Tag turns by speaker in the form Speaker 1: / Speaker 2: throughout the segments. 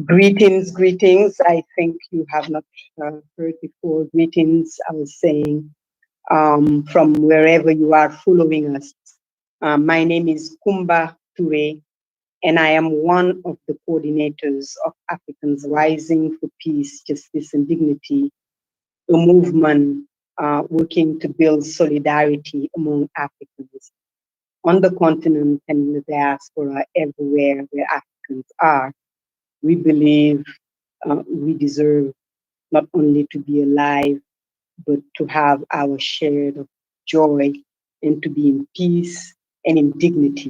Speaker 1: Greetings, greetings. I think you have not heard before. Greetings, I was saying, from wherever you are following us. My name is Coumba Toure, and I am one of the coordinators of Africans Rising for Peace, Justice, and Dignity, a movement working to build solidarity among Africans on the continent and in the diaspora everywhere where Africans are. We believe we deserve not only to be alive, but to have our share of joy and to be in peace and in dignity.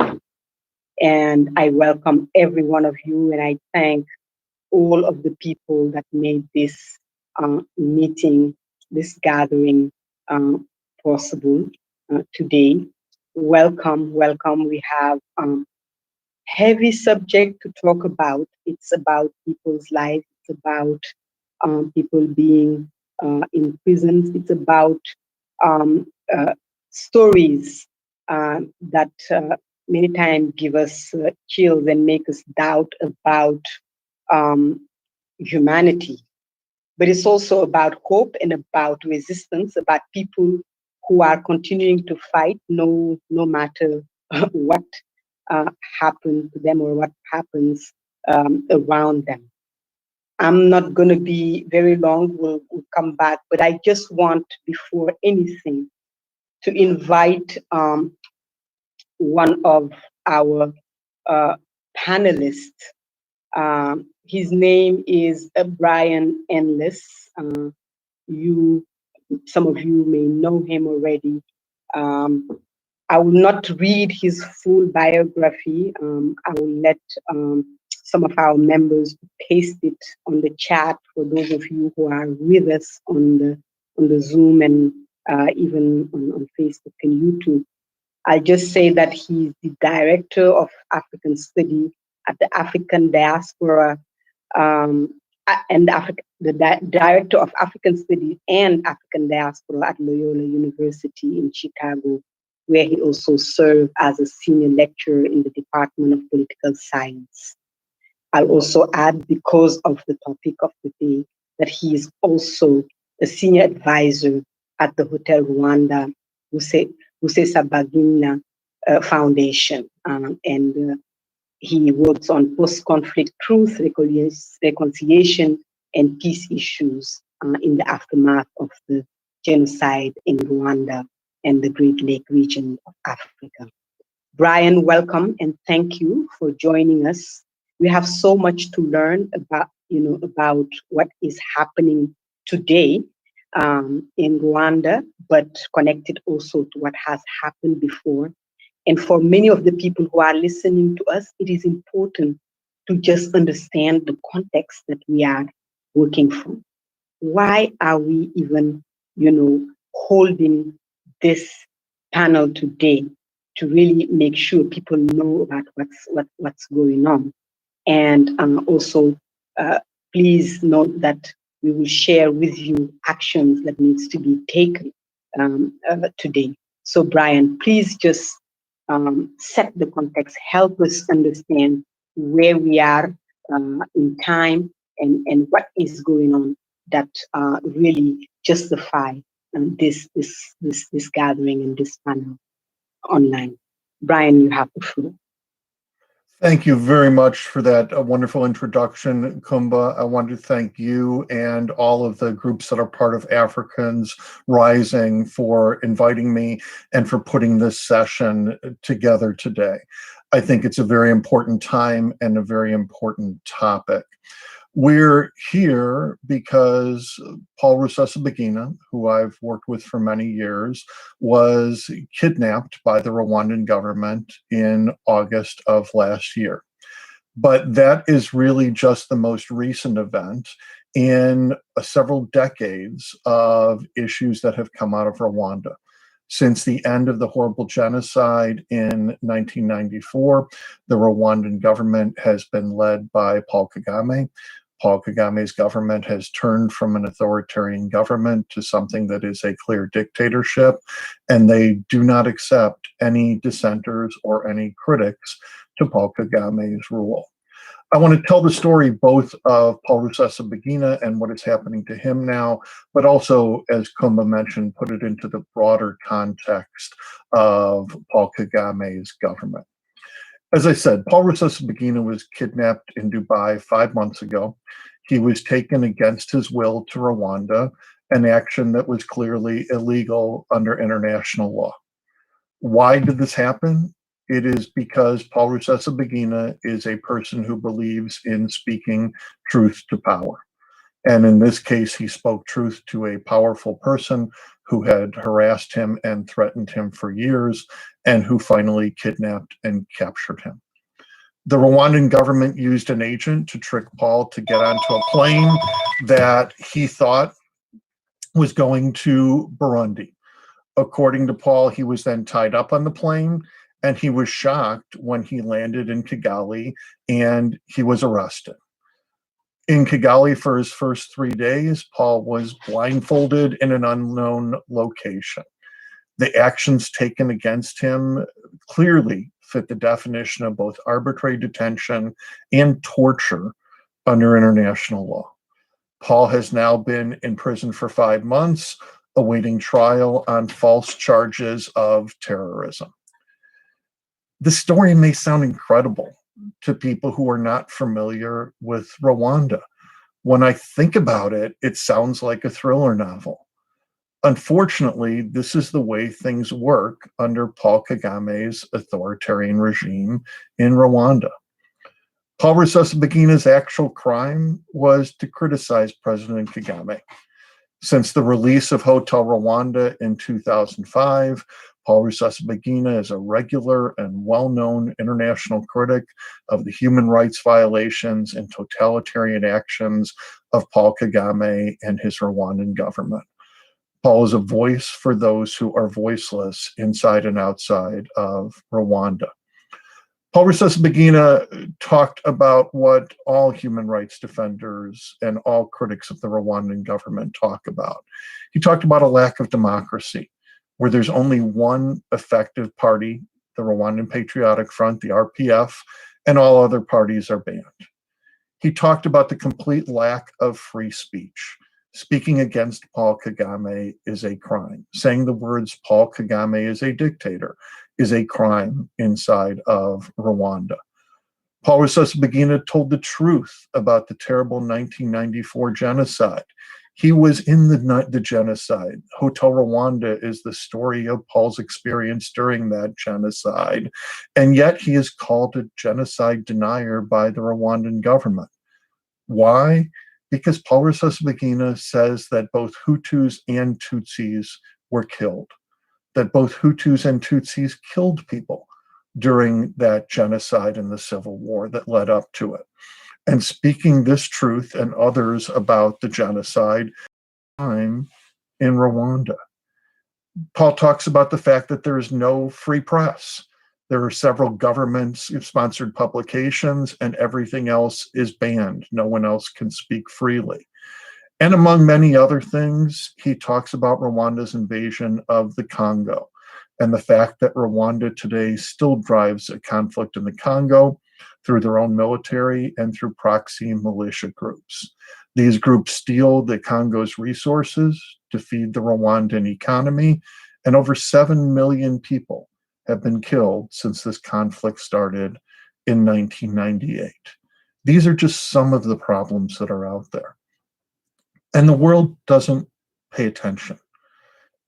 Speaker 1: And I welcome every one of you, and I thank all of the people that made this meeting, this gathering possible today. Welcome, welcome. We have heavy subject to talk about. It's about people's lives. It's about people being in prisons. It's about um, uh, stories that many times give us chills and make us doubt about um, humanity. But it's also about hope and about resistance, about people who are continuing to fight no matter what uh, happens to them or what happens around them. I'm not going to be very long. We'll come back, but I just want, before anything, to invite one of our uh, panelists. His name is Brian Endless. You, some of you may know him already. Um, I will not read his full biography. I will let some of our members paste it on the chat for those of you who are with us on the Zoom and even on Facebook and YouTube. I'll just say that he's the director of African Study at the African Diaspora and director of African Studies and African Diaspora at Loyola University in Chicago, where he also served as a senior lecturer in the Department of Political Science. I'll also add, because of the topic of the day, that he is also a senior advisor at the Hotel Rwanda Rusesabagina Foundation. He works on post-conflict truth, reconciliation, and peace issues in the aftermath of the genocide in Rwanda and the Great Lake region of Africa. Brian, welcome and thank you for joining us. We have so much to learn about what is happening today in Rwanda, but connected also to what has happened before. And for many of the people who are listening to us, it is important to just understand the context that we are working from. Why are we even, holding this panel today to really make sure people know about what's going on? And also, please note that we will share with you actions that needs to be taken today. So, Brian, please just set the context, help us understand where we are in time and what is going on that really justify this gathering and this panel online. Brian, you have the floor.
Speaker 2: Thank you very much for that wonderful introduction, Coumba. I want to thank you and all of the groups that are part of Africans Rising for inviting me and for putting this session together today. I think it's a very important time and a very important topic. We're here because Paul Rusesabagina, who I've worked with for many years, was kidnapped by the Rwandan government in August of last year. But that is really just the most recent event in several decades of issues that have come out of Rwanda. Since the end of the horrible genocide in 1994, the Rwandan government has been led by Paul Kagame. Paul Kagame's government has turned from an authoritarian government to something that is a clear dictatorship, and they do not accept any dissenters or any critics to Paul Kagame's rule. I want to tell the story both of Paul Rusesabagina and what is happening to him now, but also, as Coumba mentioned, put it into the broader context of Paul Kagame's government. As I said, Paul Rusesabagina was kidnapped in Dubai 5 months ago. He was taken against his will to Rwanda, an action that was clearly illegal under international law. Why did this happen? It is because Paul Rusesabagina is a person who believes in speaking truth to power. And in this case, he spoke truth to a powerful person who had harassed him and threatened him for years, and who finally kidnapped and captured him. The Rwandan government used an agent to trick Paul to get onto a plane that he thought was going to Burundi. According to Paul, he was then tied up on the plane, and he was shocked when he landed in Kigali and he was arrested. In Kigali for his first 3 days, Paul was blindfolded in an unknown location. The actions taken against him clearly fit the definition of both arbitrary detention and torture under international law. Paul has now been in prison for 5 months, awaiting trial on false charges of terrorism. The story may sound incredible to people who are not familiar with Rwanda. When I think about it, it sounds like a thriller novel. Unfortunately, this is the way things work under Paul Kagame's authoritarian regime in Rwanda. Paul Rusesabagina's actual crime was to criticize President Kagame. Since the release of Hotel Rwanda in 2005, Paul Rusesabagina is a regular and well-known international critic of the human rights violations and totalitarian actions of Paul Kagame and his Rwandan government. Paul is a voice for those who are voiceless inside and outside of Rwanda. Paul Rusesabagina talked about what all human rights defenders and all critics of the Rwandan government talk about. He talked about a lack of democracy, where there's only one effective party, the Rwandan Patriotic Front, the RPF, and all other parties are banned. He talked about the complete lack of free speech. Speaking against Paul Kagame is a crime. Saying the words Paul Kagame is a dictator is a crime inside of Rwanda. Paul Rusesabagina told the truth about the terrible 1994 genocide. He was in the genocide. Hotel Rwanda is the story of Paul's experience during that genocide, and yet he is called a genocide denier by the Rwandan government. Why? Because Paul Rusesabagina says that both Hutus and Tutsis were killed, that both Hutus and Tutsis killed people during that genocide and the civil war that led up to it. And speaking this truth and others about the genocide in Rwanda. Paul talks about the fact that there is no free press. There are several government-sponsored publications, and everything else is banned. No one else can speak freely. And among many other things, he talks about Rwanda's invasion of the Congo and the fact that Rwanda today still drives a conflict in the Congo through their own military and through proxy militia groups. These groups steal the Congo's resources to feed the Rwandan economy, and over 7 million people have been killed since this conflict started in 1998. These are just some of the problems that are out there. And the world doesn't pay attention.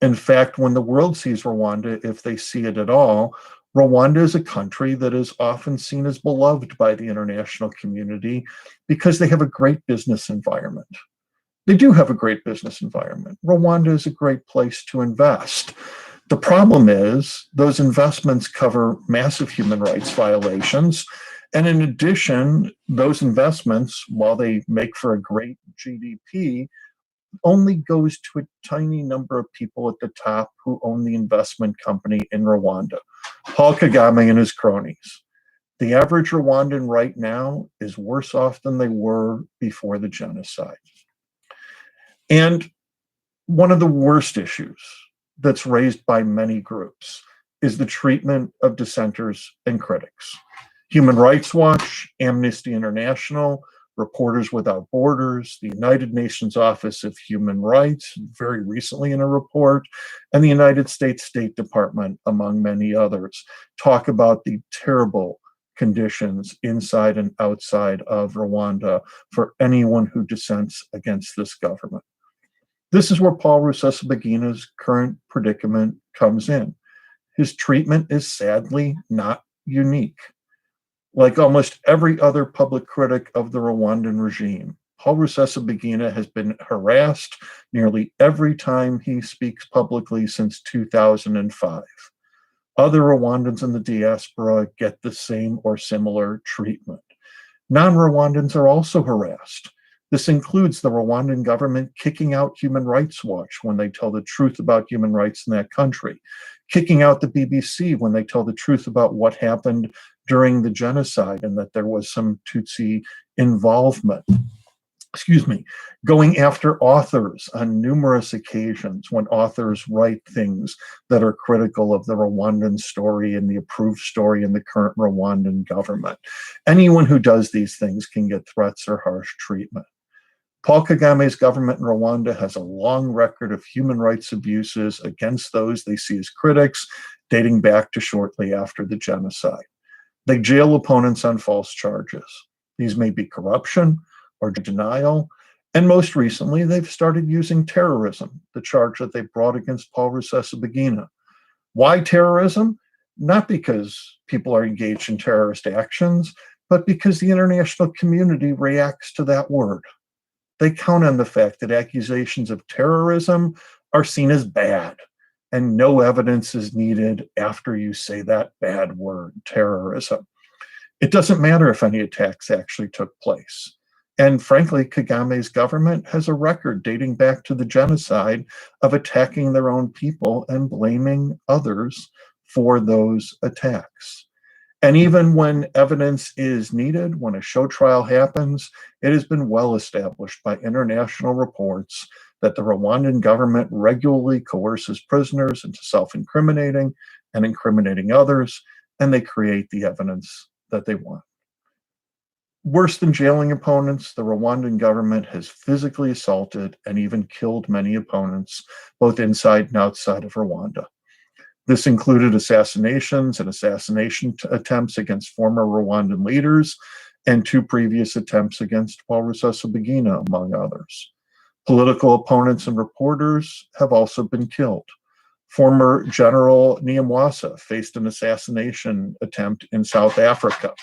Speaker 2: In fact, when the world sees Rwanda, if they see it at all, Rwanda is a country that is often seen as beloved by the international community because they have a great business environment. They do have a great business environment. Rwanda is a great place to invest. The problem is those investments cover massive human rights violations. And in addition, those investments, while they make for a great GDP, only goes to a tiny number of people at the top who own the investment company in Rwanda, Paul Kagame and his cronies. The average Rwandan right now is worse off than they were before the genocide. And one of the worst issues that's raised by many groups is the treatment of dissenters and critics. Human Rights Watch, Amnesty International, Reporters Without Borders, the United Nations Office of Human Rights, very recently in a report, and the United States State Department, among many others, talk about the terrible conditions inside and outside of Rwanda for anyone who dissents against this government. This is where Paul Rusesabagina's current predicament comes in. His treatment is sadly not unique. Like almost every other public critic of the Rwandan regime, Paul Rusesabagina has been harassed nearly every time he speaks publicly since 2005. Other Rwandans in the diaspora get the same or similar treatment. Non-Rwandans are also harassed. This includes the Rwandan government kicking out Human Rights Watch when they tell the truth about human rights in that country, kicking out the BBC when they tell the truth about what happened during the genocide and that there was some Tutsi involvement. Going after authors on numerous occasions when authors write things that are critical of the Rwandan story and the approved story in the current Rwandan government. Anyone who does these things can get threats or harsh treatment. Paul Kagame's government in Rwanda has a long record of human rights abuses against those they see as critics, dating back to shortly after the genocide. They jail opponents on false charges. These may be corruption or denial, and most recently, they've started using terrorism, the charge that they brought against Paul Rusesabagina. Why terrorism? Not because people are engaged in terrorist actions, but because the international community reacts to that word. They count on the fact that accusations of terrorism are seen as bad, and no evidence is needed after you say that bad word, terrorism. It doesn't matter if any attacks actually took place. And frankly, Kagame's government has a record dating back to the genocide of attacking their own people and blaming others for those attacks. And even when evidence is needed, when a show trial happens, it has been well established by international reports that the Rwandan government regularly coerces prisoners into self-incriminating and incriminating others, and they create the evidence that they want. Worse than jailing opponents, the Rwandan government has physically assaulted and even killed many opponents, both inside and outside of Rwanda. This included assassinations and assassination attempts against former Rwandan leaders and 2 previous attempts against Paul Rusesabagina, among others. Political opponents and reporters have also been killed. Former General Nyamwasa faced an assassination attempt in South Africa.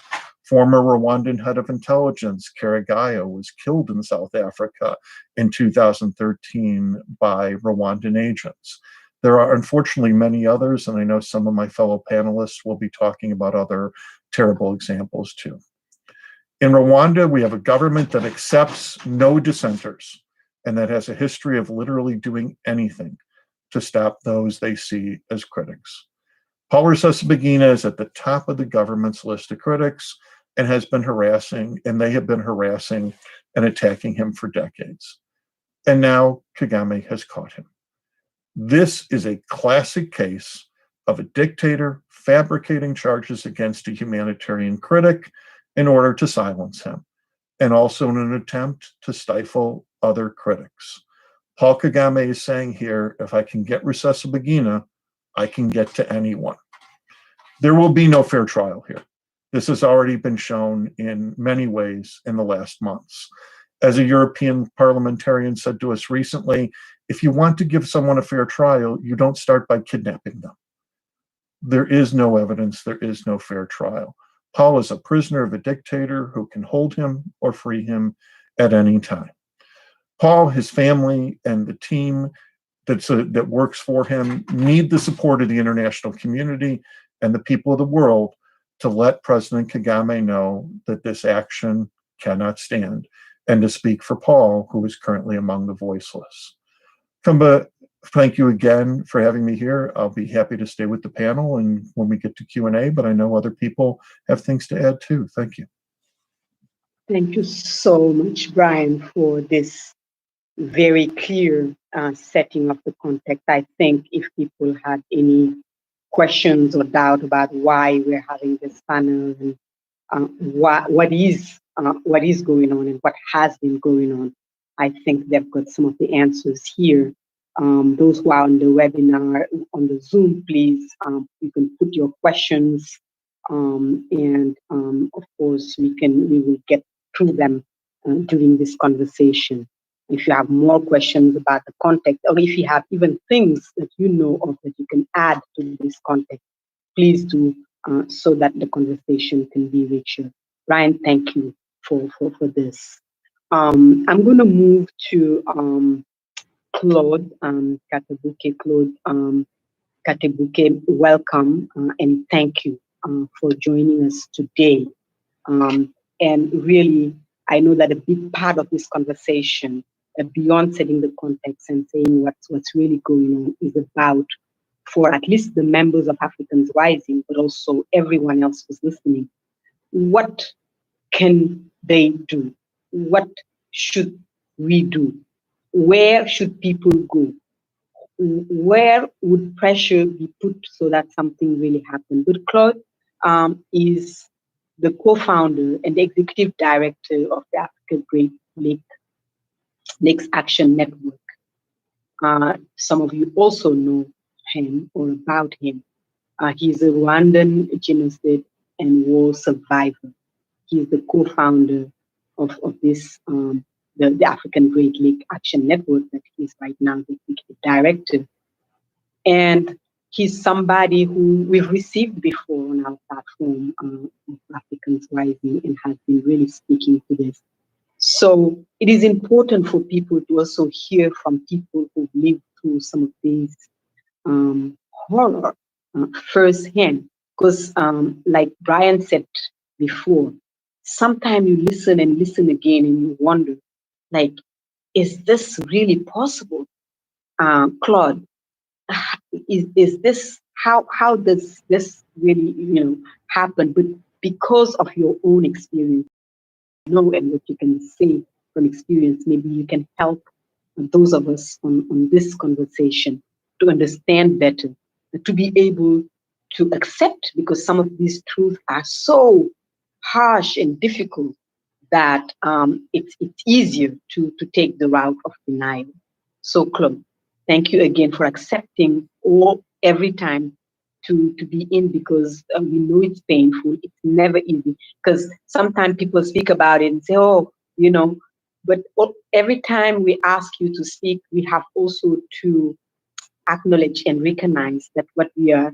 Speaker 2: Former Rwandan head of intelligence, Karagaya, was killed in South Africa in 2013 by Rwandan agents. There are unfortunately many others, and I know some of my fellow panelists will be talking about other terrible examples too. In Rwanda, we have a government that accepts no dissenters and that has a history of literally doing anything to stop those they see as critics. Paul Rusesabagina is at the top of the government's list of critics and has been harassing, and they have been harassing and attacking him for decades. And now Kagame has caught him. This is a classic case of a dictator fabricating charges against a humanitarian critic in order to silence him, and also in an attempt to stifle other critics. Paul Kagame is saying here, if I can get Rusesabagina, I can get to anyone. There will be no fair trial here. This has already been shown in many ways in the last months. As a European parliamentarian said to us recently, if you want to give someone a fair trial, you don't start by kidnapping them. There is no evidence, there is no fair trial. Paul is a prisoner of a dictator who can hold him or free him at any time. Paul, his family, and the team that works for him need the support of the international community and the people of the world to let President Kagame know that this action cannot stand, and to speak for Paul, who is currently among the voiceless. Coumba, thank you again for having me here. I'll be happy to stay with the panel and when we get to Q&A, but I know other people have things to add too. Thank you.
Speaker 1: Thank you so much, Brian, for this very clear setting of the context. I think if people had any questions or doubt about why we're having this panel and what is going on and what has been going on. I think they've got some of the answers here. Those who are on the webinar, on the Zoom, please, you can put your questions, and of course we will get through them during this conversation. If you have more questions about the context, or if you have even things that you know of that you can add to this context, please do, so that the conversation can be richer. Ryan, thank you for this. I'm going to move to Claude, Gatebuke. Claude, Gatebuke, welcome, and thank you for joining us today. And really, I know that a big part of this conversation, beyond setting the context and saying what's really going on, is about, for at least the members of Africans Rising, but also everyone else who's listening, what can they do? What should we do? Where should people go? Where would pressure be put so that something really happens? But Claude is the co-founder and the executive director of the Africa Great Lakes Action Network. Some of you also know him or about him. He's a Rwandan genocide and war survivor. He's the co-founder of this, the African Great Lake Action Network that he's right now the executive director. And he's somebody who we've received before on our platform of Africans Rising, and has been really speaking to this. So it is important for people to also hear from people who've lived through some of these horror firsthand. Because like Brian said before, sometimes you listen and listen again and you wonder, like, is this really possible? Claude, is this, how does this really, happen? But because of your own experience, and what you can say from experience, maybe you can help those of us on this conversation to understand better, to be able to accept, because some of these truths are so harsh and difficult that it's easier to take the route of denial. So, Claude, thank you again for accepting every time to be in, because we know it's painful. It's never easy, because sometimes people speak about it and say, oh, but every time we ask you to speak, we have also to acknowledge and recognize that what we are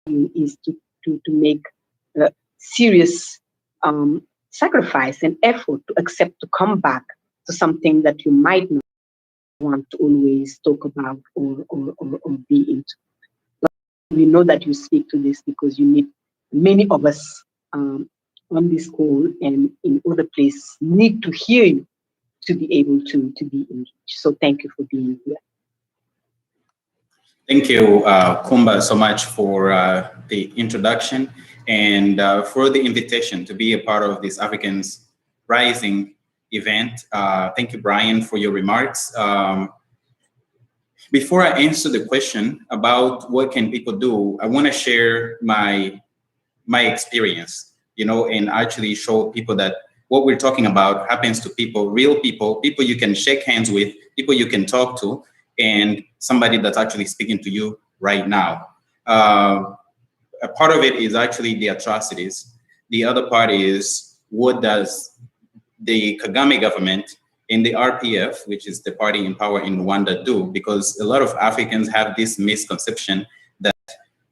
Speaker 1: doing is to make serious sacrifice and effort to accept to come back to something that you might not want to always talk about or be into. But we know that you speak to this because you need, many of us on this call and in other places need to hear you to be able to be engaged. So thank you for being here.
Speaker 3: Thank you, Coumba, so much for the introduction and for the invitation to be a part of this Africans Rising event. Thank you, Brian, for your remarks. Before I answer the question about what can people do, I want to share my experience, and actually show people that what we're talking about happens to people, real people you can shake hands with, people you can talk to, and somebody that's actually speaking to you right now. A part of it is actually the atrocities. The other part is, what does the Kagame government and the RPF, which is the party in power in Rwanda, do? Because a lot of Africans have this misconception that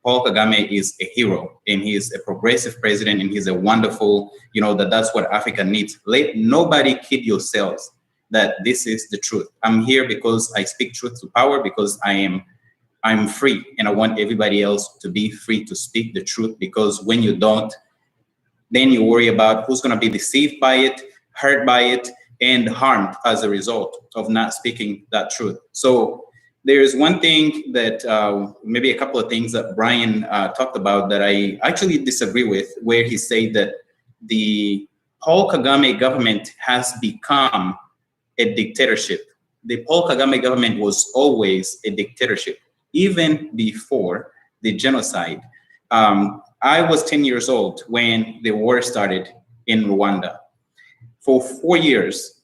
Speaker 3: Paul Kagame is a hero and he's a progressive president and he's a wonderful, that's what Africa needs. Let nobody kid yourselves that this is the truth. I'm here because I speak truth to power, because I'm free, and I want everybody else to be free to speak the truth, because when you don't, then you worry about who's going to be deceived by it, hurt by it, and harmed as a result of not speaking that truth. So there's one thing that maybe a couple of things that Brian talked about that I actually disagree with, where he said that the Paul Kagame government has become a dictatorship. The Paul Kagame government was always a dictatorship, even before the genocide. I was 10 years old when the war started in Rwanda. For 4 years,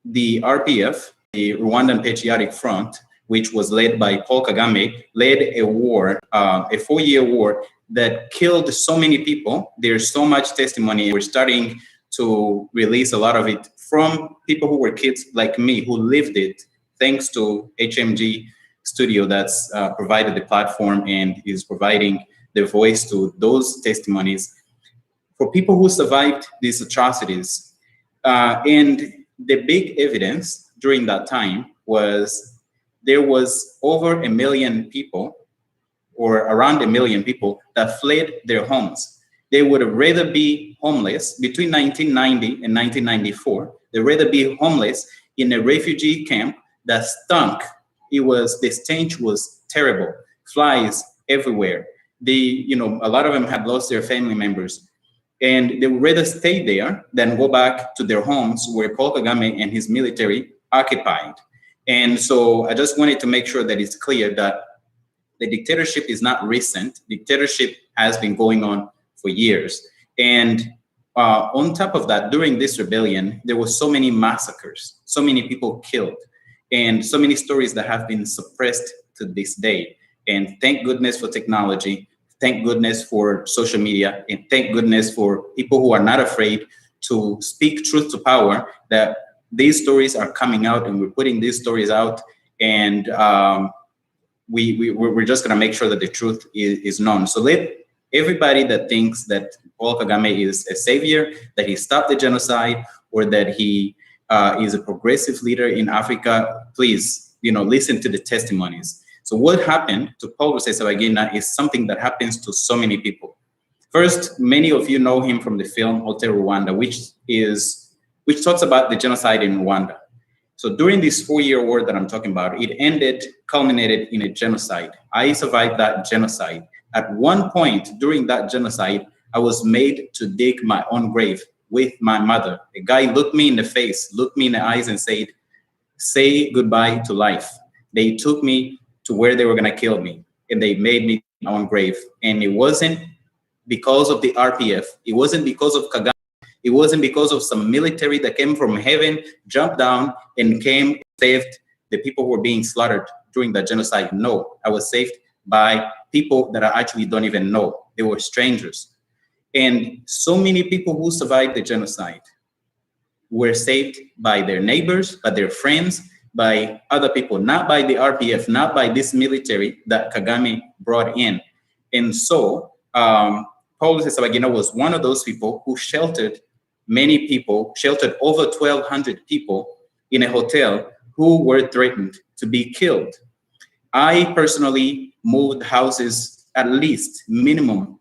Speaker 3: the RPF, the Rwandan Patriotic Front, which was led by Paul Kagame, led a war, a 4-year war that killed so many people. There's so much testimony. We're starting to release a lot of it from people who were kids like me, who lived it, thanks to HMG Studio that's provided the platform and is providing the voice to those testimonies for people who survived these atrocities. And the big evidence during that time was there was over 1 million people, or around 1 million people, that fled their homes. They would rather be homeless between 1990 and 1994. They'd rather be homeless in a refugee camp that stunk. The stench was terrible. Flies everywhere. A lot of them had lost their family members. And they would rather stay there than go back to their homes where Paul Kagame and his military occupied. And so I just wanted to make sure that it's clear that the dictatorship is not recent. Dictatorship has been going on for years. And on top of that, during this rebellion, there were so many massacres, so many people killed, and so many stories that have been suppressed to this day. And thank goodness for technology. Thank goodness for social media, and thank goodness for people who are not afraid to speak truth to power, that these stories are coming out and we're putting these stories out, and we're just gonna make sure that the truth is known. So let everybody that thinks that Paul Kagame is a savior, that he stopped the genocide, or that he is a progressive leader in Africa, please, listen to the testimonies. So what happened to Paulo Cesaro is something that happens to so many people. First, many of you know him from the film Hotel Rwanda, which talks about the genocide in Rwanda. So during this 4-year war that I'm talking about, it culminated in a genocide. I survived that genocide. At one point during that genocide, I was made to dig my own grave with my mother. A guy looked me in the face, looked me in the eyes and said, "Say goodbye to life." They took me to where they were gonna kill me, and they made me my own grave. And it wasn't because of the RPF. It wasn't because of Kagame. It wasn't because of some military that came from heaven, jumped down, and came and saved the people who were being slaughtered during that genocide. No, I was saved by people that I actually don't even know. They were strangers. And so many people who survived the genocide were saved by their neighbors, by their friends, by other people, not by the RPF, not by this military that Kagame brought in. And so Paulo Cesaro was one of those people who sheltered many people, sheltered over 1,200 people in a hotel who were threatened to be killed. I personally moved houses at least minimum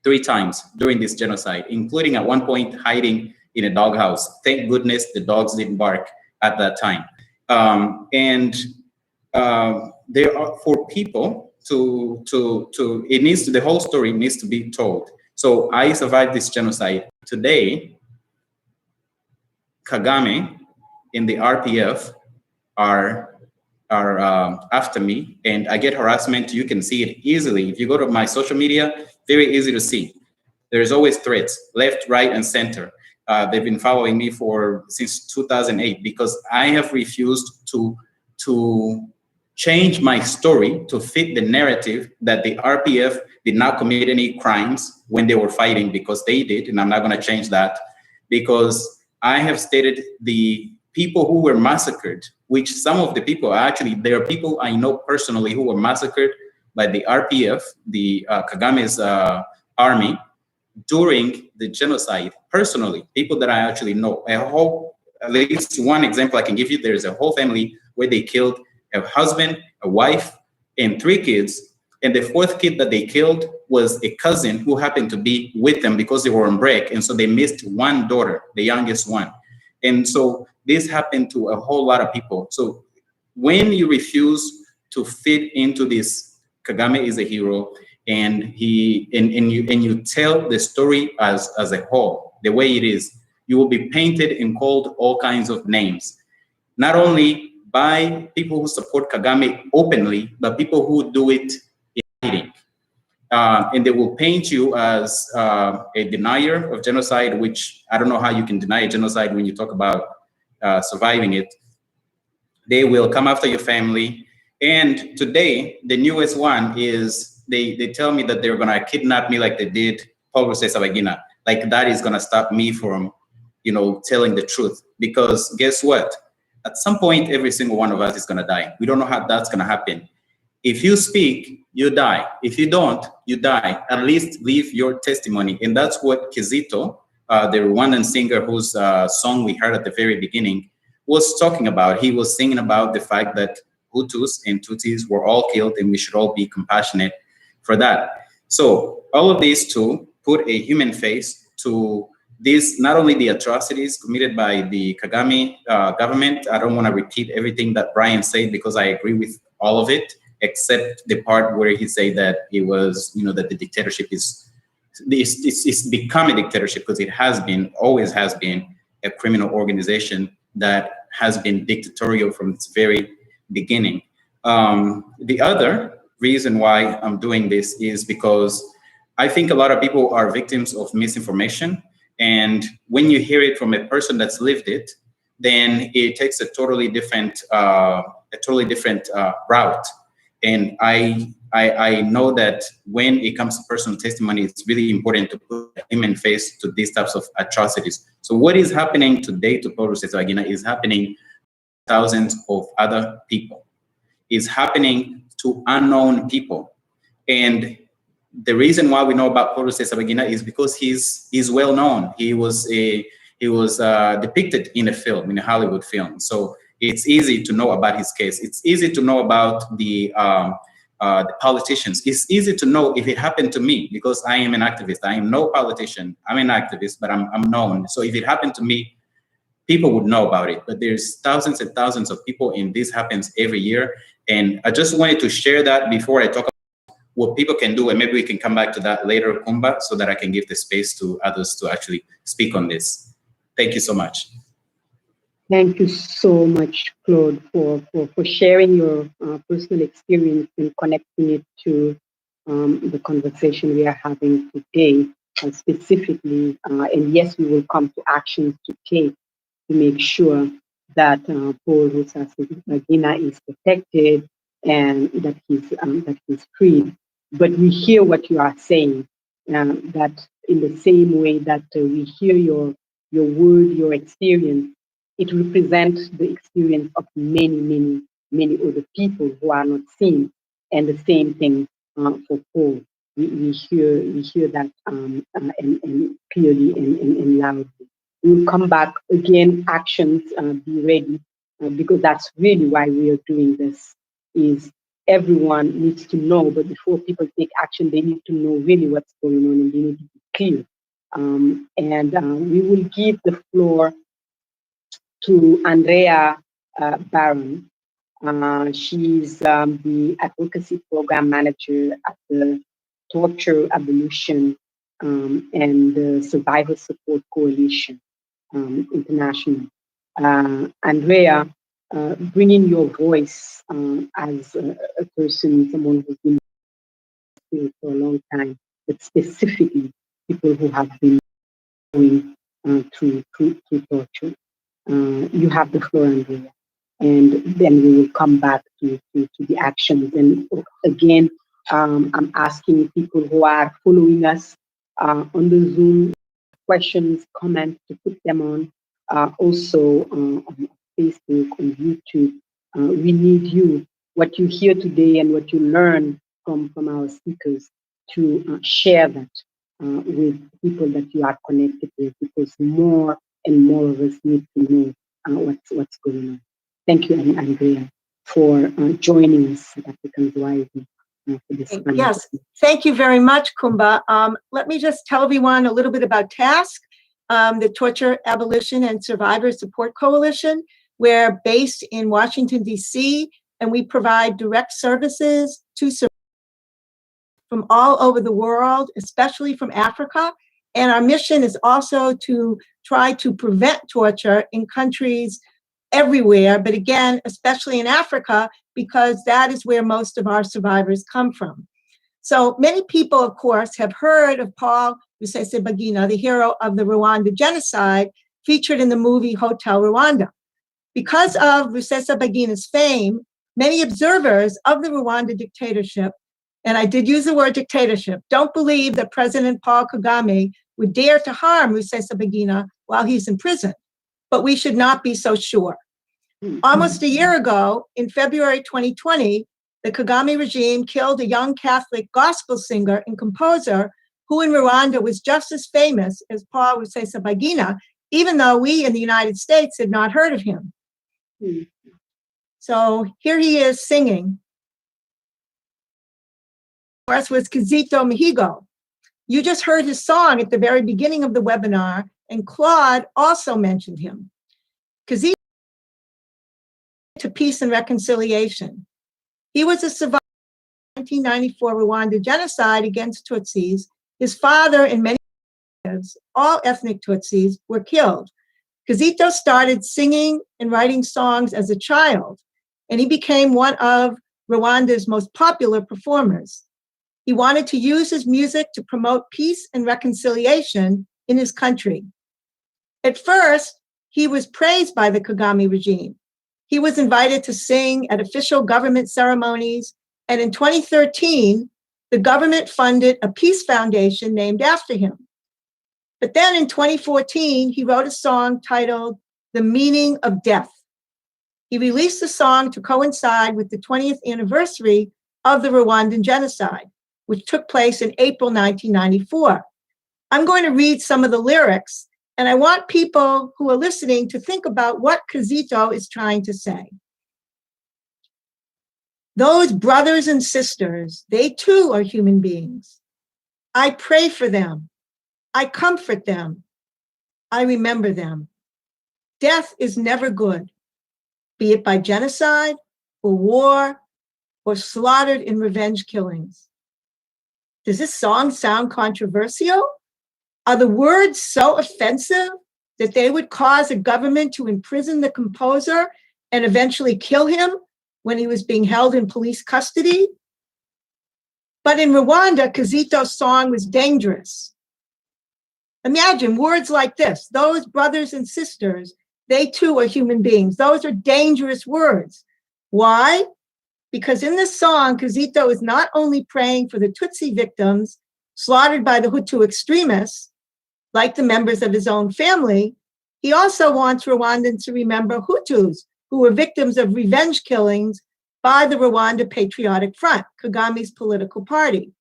Speaker 3: 3 times during this genocide, including at one point hiding in a doghouse. Thank goodness the dogs didn't bark at that time. There are, for people the whole story needs to be told. So I survived this genocide. Today, Kagame and the RPF are after me, and I get harassment. You can see it easily. If you go to my social media, very easy to see. There's always threats, left, right, and center. They've been following me since 2008 because I have refused to change my story to fit the narrative that the RPF did not commit any crimes when they were fighting, because they did, and I'm not going to change that, because I have stated the people who were massacred, which some of the people there are people I know personally who were massacred by the RPF, the Kagame's army, during the genocide. Personally, people that I actually know. At least one example I can give you, there's a whole family where they killed a husband, a wife, and 3 kids. And the 4th kid that they killed was a cousin who happened to be with them because they were on break. And so they missed one daughter, the youngest one. And so this happened to a whole lot of people. So when you refuse to fit into this, Kagame is a hero, and you tell the story as a whole, the way it is, you will be painted and called all kinds of names, not only by people who support Kagame openly, but people who do it in hiding. and they will paint you as a denier of genocide, which I don't know how you can deny a genocide when you talk about surviving it. They will come after your family. And today, the newest one is they tell me that they're gonna kidnap me like they did Paulo Rusesabagina. Like that is gonna stop me from, telling the truth. Because guess what? At some point, every single one of us is gonna die. We don't know how that's gonna happen. If you speak, you die. If you don't, you die. At least leave your testimony. And that's what Kizito, the Rwandan singer whose song we heard at the very beginning, was talking about. He was singing about the fact that Hutus and Tutsis were all killed and we should all be compassionate for that. So all of these two put a human face to these, not only the atrocities committed by the Kagame government. I don't want to repeat everything that Brian said because I agree with all of it, except the part where he said that it was, that the dictatorship is it's become a dictatorship because it has been, always has been, a criminal organization that has been dictatorial from its very beginning. The other reason why I'm doing this is because I think a lot of people are victims of misinformation. And when you hear it from a person that's lived it, then it takes a totally different route. And I know that when it comes to personal testimony, it's really important to put a human face to these types of atrocities. So what is happening today to Paulo Rusesabagina is happening to thousands of other people. It's happening to unknown people. And the reason why we know about Paulo Rusesabagina is because he's well known. He was depicted in a film, in a Hollywood film. So it's easy to know about his case. It's easy to know about the politicians. It's easy to know if it happened to me because I am an activist. I am no politician. I'm an activist, but I'm known. So if it happened to me, people would know about it. But there's thousands and thousands of people, and this happens every year. And I just wanted to share that before I talk about what people can do, and maybe we can come back to that later, Coumba, so that I can give the space to others to actually speak on this. Thank you so much.
Speaker 1: Thank you so much, Claude, for sharing your personal experience and connecting it to the conversation we are having today, specifically. And yes, we will come to actions to take to make sure that Paulo Rusesabagina is protected and that he's freed. But we hear what you are saying, that in the same way that we hear your word, your experience, it represents the experience of many other people who are not seen. And the same thing for Paul. We hear that and clearly and loudly. We'll come back again, actions, be ready, because that's really why we are doing this, is everyone needs to know, but before people take action, they need to know really what's going on and they need to be clear. And we will give the floor to Andrea Barron. She's the Advocacy Program Manager at the Torture Abolition and the Survivor Support Coalition International. Andrea, bringing your voice as a person, someone who's been here for a long time, but specifically people who have been going through torture. You have the floor, Andrea, and then we will come back to the actions. And again, I'm asking people who are following us on the Zoom, questions, comments, to put them on. Also on Facebook, on YouTube. We need you, what you hear today and what you learn from our speakers, to share that with people that you are connected with, because more and more of us need to know what's going on. Thank you, Andrea, for joining us at Africans Rising.
Speaker 4: Yes, thank you very much, Coumba. Let me just tell everyone a little bit about TASC, the Torture Abolition and Survivor Support Coalition. We're based in Washington, D.C., and we provide direct services to survivors from all over the world, especially from Africa. And our mission is also to try to prevent torture in countries everywhere, but again, especially in Africa, because that is where most of our survivors come from. So many people, of course, have heard of Paul Rusesabagina, the hero of the Rwanda genocide, featured in the movie Hotel Rwanda. Because of Rusesabagina's fame, many observers of the Rwanda dictatorship, and I did use the word dictatorship, don't believe that President Paul Kagame would dare to harm Rusesabagina while he's in prison. But we should not be so sure. Almost a year ago, in February 2020, the Kagame regime killed a young Catholic gospel singer and composer who in Rwanda was just as famous as Paul Rusesabagina, even though we in the United States had not heard of him. So here he is singing. Of course, was Kizito Mihigo. You just heard his song at the very beginning of the webinar, and Claude also mentioned him. Kizito to peace and reconciliation. He was a survivor of the 1994 Rwanda genocide against Tutsis. His father and many others, all ethnic Tutsis, were killed. Kizito started singing and writing songs as a child, and he became one of Rwanda's most popular performers. He wanted to use his music to promote peace and reconciliation in his country. At first, he was praised by the Kagame regime. He was invited to sing at official government ceremonies, and in 2013, the government funded a peace foundation named after him. But then in 2014, he wrote a song titled The Meaning of Death. He released the song to coincide with the 20th anniversary of the Rwandan genocide, which took place in April 1994. I'm going to read some of the lyrics, and I want people who are listening to think about what Kizito is trying to say. Those brothers and sisters, they too are human beings. I pray for them. I comfort them. I remember them. Death is never good, be it by genocide or war or slaughtered in revenge killings. Does this song sound controversial? Are the words so offensive that they would cause a government to imprison the composer and eventually kill him when he was being held in police custody? But in Rwanda, Kizito's song was dangerous. Imagine words like this, those brothers and sisters, they too are human beings. Those are dangerous words. Why? Because in this song, Kizito is not only praying for the Tutsi victims slaughtered by the Hutu extremists, like the members of his own family, he also wants Rwandans to remember Hutus who were victims of revenge killings by the Rwanda Patriotic Front, Kagame's political party.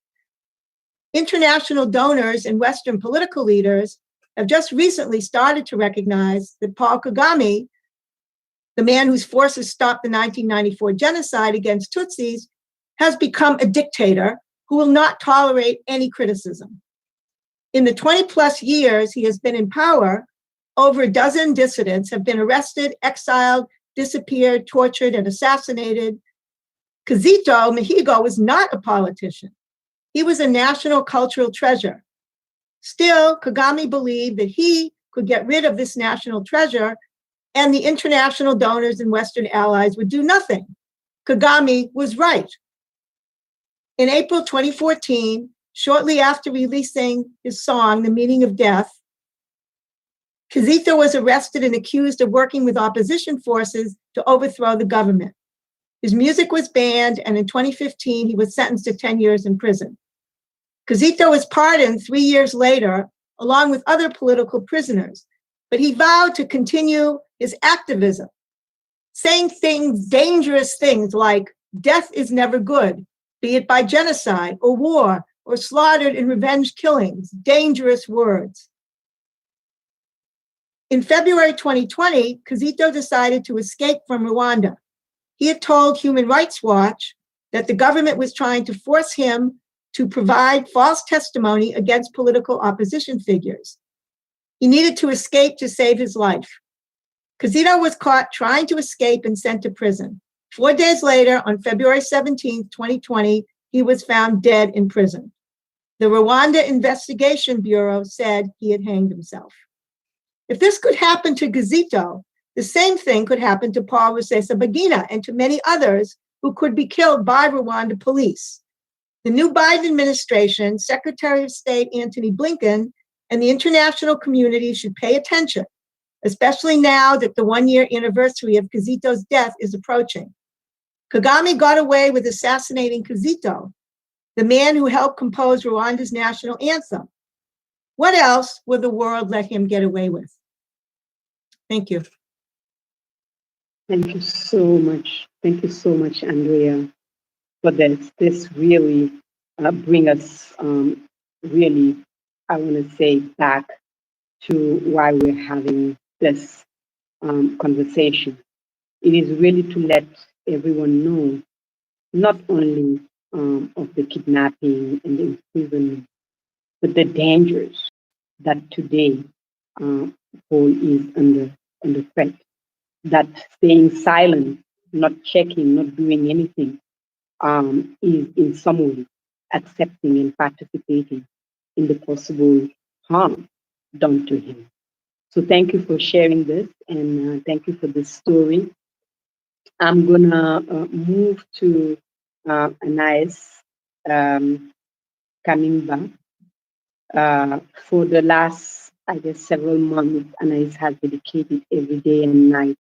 Speaker 4: International donors and Western political leaders have just recently started to recognize that Paul Kagame, the man whose forces stopped the 1994 genocide against Tutsis, has become a dictator who will not tolerate any criticism. In the 20 plus years he has been in power, over a dozen dissidents have been arrested, exiled, disappeared, tortured, and assassinated. Kizito Mihigo was not a politician. He was a national cultural treasure. Still, Kagame believed that he could get rid of this national treasure and the international donors and Western allies would do nothing. Kagame was right. In April 2014, shortly after releasing his song, The Meaning of Death, Kizito was arrested and accused of working with opposition forces to overthrow the government. His music was banned, and in 2015, he was sentenced to 10 years in prison. Kizito was pardoned 3 years later, along with other political prisoners, but he vowed to continue his activism, saying dangerous things like, death is never good, be it by genocide or war or slaughtered in revenge killings, dangerous words. In February 2020, Kizito decided to escape from Rwanda. He had told Human Rights Watch that the government was trying to force him to provide false testimony against political opposition figures. He needed to escape to save his life. Kizito was caught trying to escape and sent to prison. 4 days later, on February 17, 2020, he was found dead in prison. The Rwanda Investigation Bureau said he had hanged himself. If this could happen to Kizito, the same thing could happen to Paul Rusesabagina and to many others who could be killed by Rwanda police. The new Biden administration, Secretary of State Antony Blinken, and the international community should pay attention, especially now that the one-year anniversary of Kizito's death is approaching. Kagame got away with assassinating Kizito, the man who helped compose Rwanda's national anthem. What else will the world let him get away with? Thank you.
Speaker 1: Thank you so much. Thank you so much, Andrea, for this. This really bring us really, I want to say, back to why we're having this conversation. It is really to let everyone know, not only of the kidnapping and the imprisonment, but the dangers that today Paul is under threat. That staying silent, not checking, not doing anything, is in some way accepting and participating in the possible harm done to him. So thank you for sharing this, and thank you for this story. I'm gonna move to Anaise, Kanimba. For the last, I guess, several months, Anaise has dedicated every day and night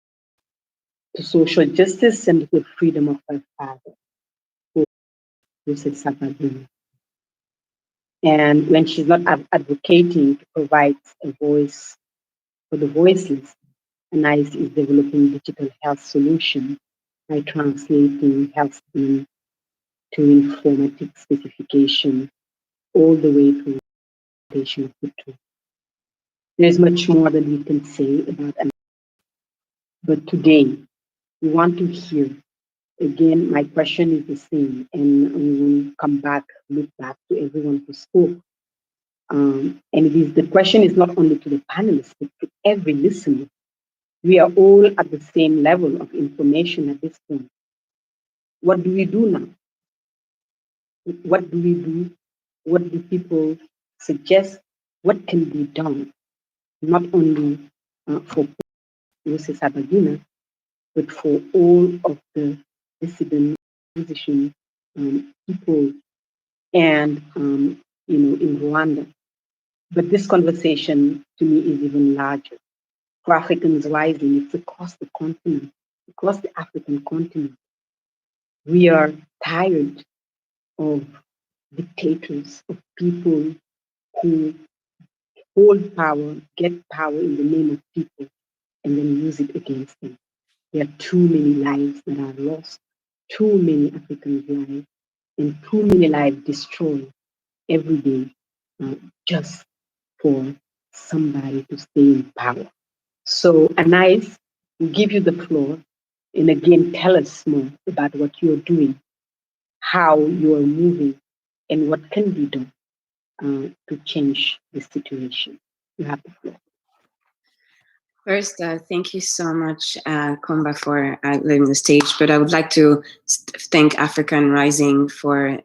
Speaker 1: to social justice and the freedom of her father, Cesaro. And when she's not advocating to provide a voice for the voiceless, Anaise is developing digital health solutions by translating health into informatic specification all the way through the implementation of the tool. There's much more that we can say about Anaise, but today we want to hear. Again, my question is the same, and we will come back, look back to everyone who spoke. And the question is not only to the panelists, but to every listener. We are all at the same level of information at this point. What do we do now? What do we do? What do people suggest? What can be done? Not only for Cesaro, but for all of the dissident opposition people and in Rwanda. But this conversation to me is even larger. For Africans rising, it's across the continent, across the African continent. We are tired of dictators, of people who hold power, get power in the name of people, and then use it against them. There are too many lives that are lost, too many Africans' lives, and too many lives destroyed every day just for somebody to stay in power. So, Anaise, we'll give you the floor, and again, tell us more about what you're doing, how you are moving, and what can be done to change the situation. You have the floor.
Speaker 5: First, thank you so much, Coumba, for leaving the stage. But I would like to thank African Rising for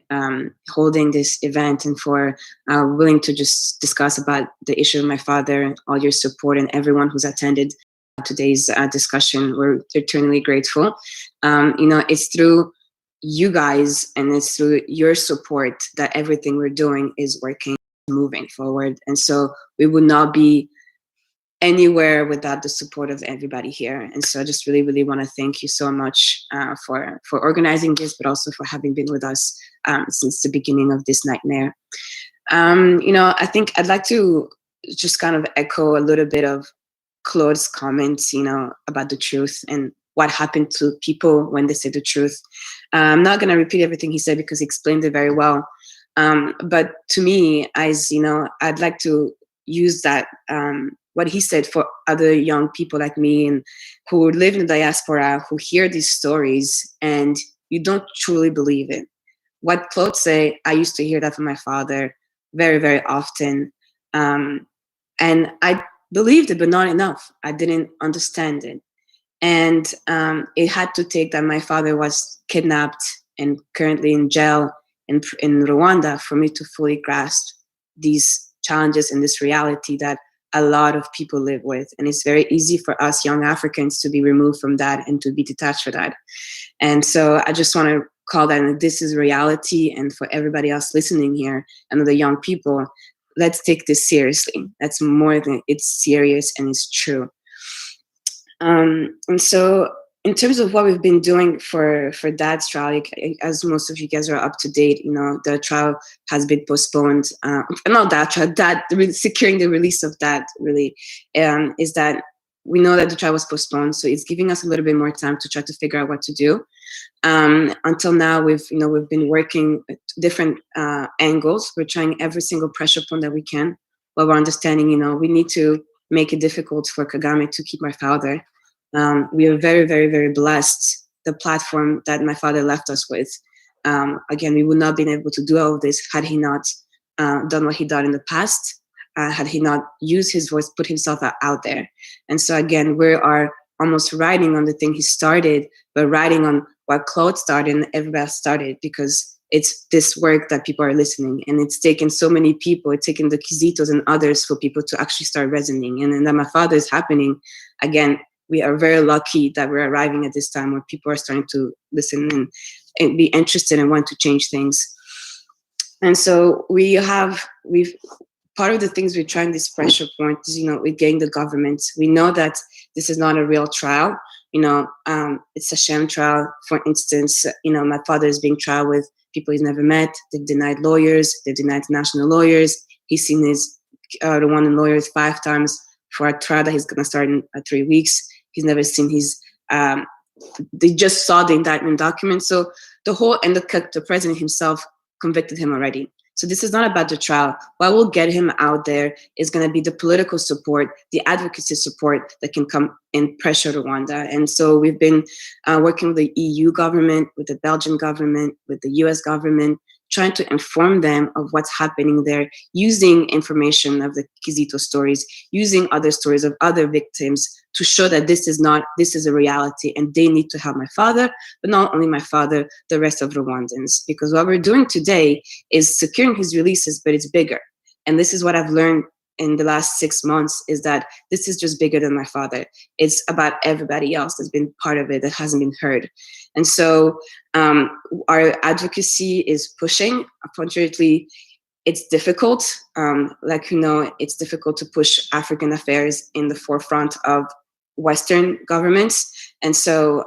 Speaker 5: holding this event and for willing to just discuss about the issue of my father, all your support, and everyone who's attended today's discussion. We're eternally grateful. It's through you guys and it's through your support that everything we're doing is working, moving forward. And so we would not be anywhere without the support of everybody here. And so I just really, really want to thank you so much for organizing this, but also for having been with us since the beginning of this nightmare. I think I'd like to just kind of echo a little bit of Claude's comments, about the truth and what happened to people when they say the truth. I'm not going to repeat everything he said because he explained it very well. But to me, I'd like to use that, what he said for other young people like me and who live in the diaspora, who hear these stories and you don't truly believe it. What Claude say, I used to hear that from my father very, very often. And I believed it, but not enough. I didn't understand it. And it had to take that my father was kidnapped and currently in jail in Rwanda for me to fully grasp these challenges and this reality that a lot of people live with. And it's very easy for us young Africans to be removed from that and to be detached from that. And so I just want to call that, and this is reality. And for everybody else listening here and the young people, let's take this seriously. That's more than it's serious and it's true. And so in terms of what we've been doing for Dad's trial, like, as most of you guys are up to date, you know, the trial has been postponed. Not that trial, securing the release of Dad really is that we know that the trial was postponed, so it's giving us a little bit more time to try to figure out what to do. Until now, we've been working at different angles. We're trying every single pressure point that we can, while we're understanding, you know, we need to make it difficult for Kagame to keep my father. We are very, very, very blessed. The platform that my father left us with. Again, we would not have been able to do all of this had he not done what he done in the past, had he not used his voice, put himself out there. And so again, we are almost riding on the thing he started, but riding on what Claude started and everybody else started, because it's this work that people are listening. And it's taken so many people, it's taken the Quizitos and others for people to actually start resonating. And then that my father is happening, again, we are very lucky that we're arriving at this time where people are starting to listen and be interested and want to change things. And so part of the things we're trying this pressure point is, you know, with getting the government. We know that this is not a real trial. You know, it's a sham trial. For instance, you know, my father is being tried with people he's never met. They've denied lawyers. They've denied national lawyers. He's seen his Rwandan lawyers 5 times for a trial that he's going to start in 3 weeks. He's never seen his, they just saw the indictment document. So the president himself convicted him already. So this is not about the trial. What will get him out there is going to be the political support, the advocacy support that can come and pressure Rwanda. And so we've been working with the EU government, with the Belgian government, with the US government, trying to inform them of what's happening there, using information of the Kizito stories, using other stories of other victims to show that this is a reality and they need to help my father, but not only my father, the rest of Rwandans. Because what we're doing today is securing his releases, but it's bigger. And this is what I've learned in the last 6 months, is that this is just bigger than my father. It's about everybody else that's been part of it that hasn't been heard. And so our advocacy is pushing. Unfortunately, it's difficult. Like, you know, it's difficult to push African affairs in the forefront of Western governments. And so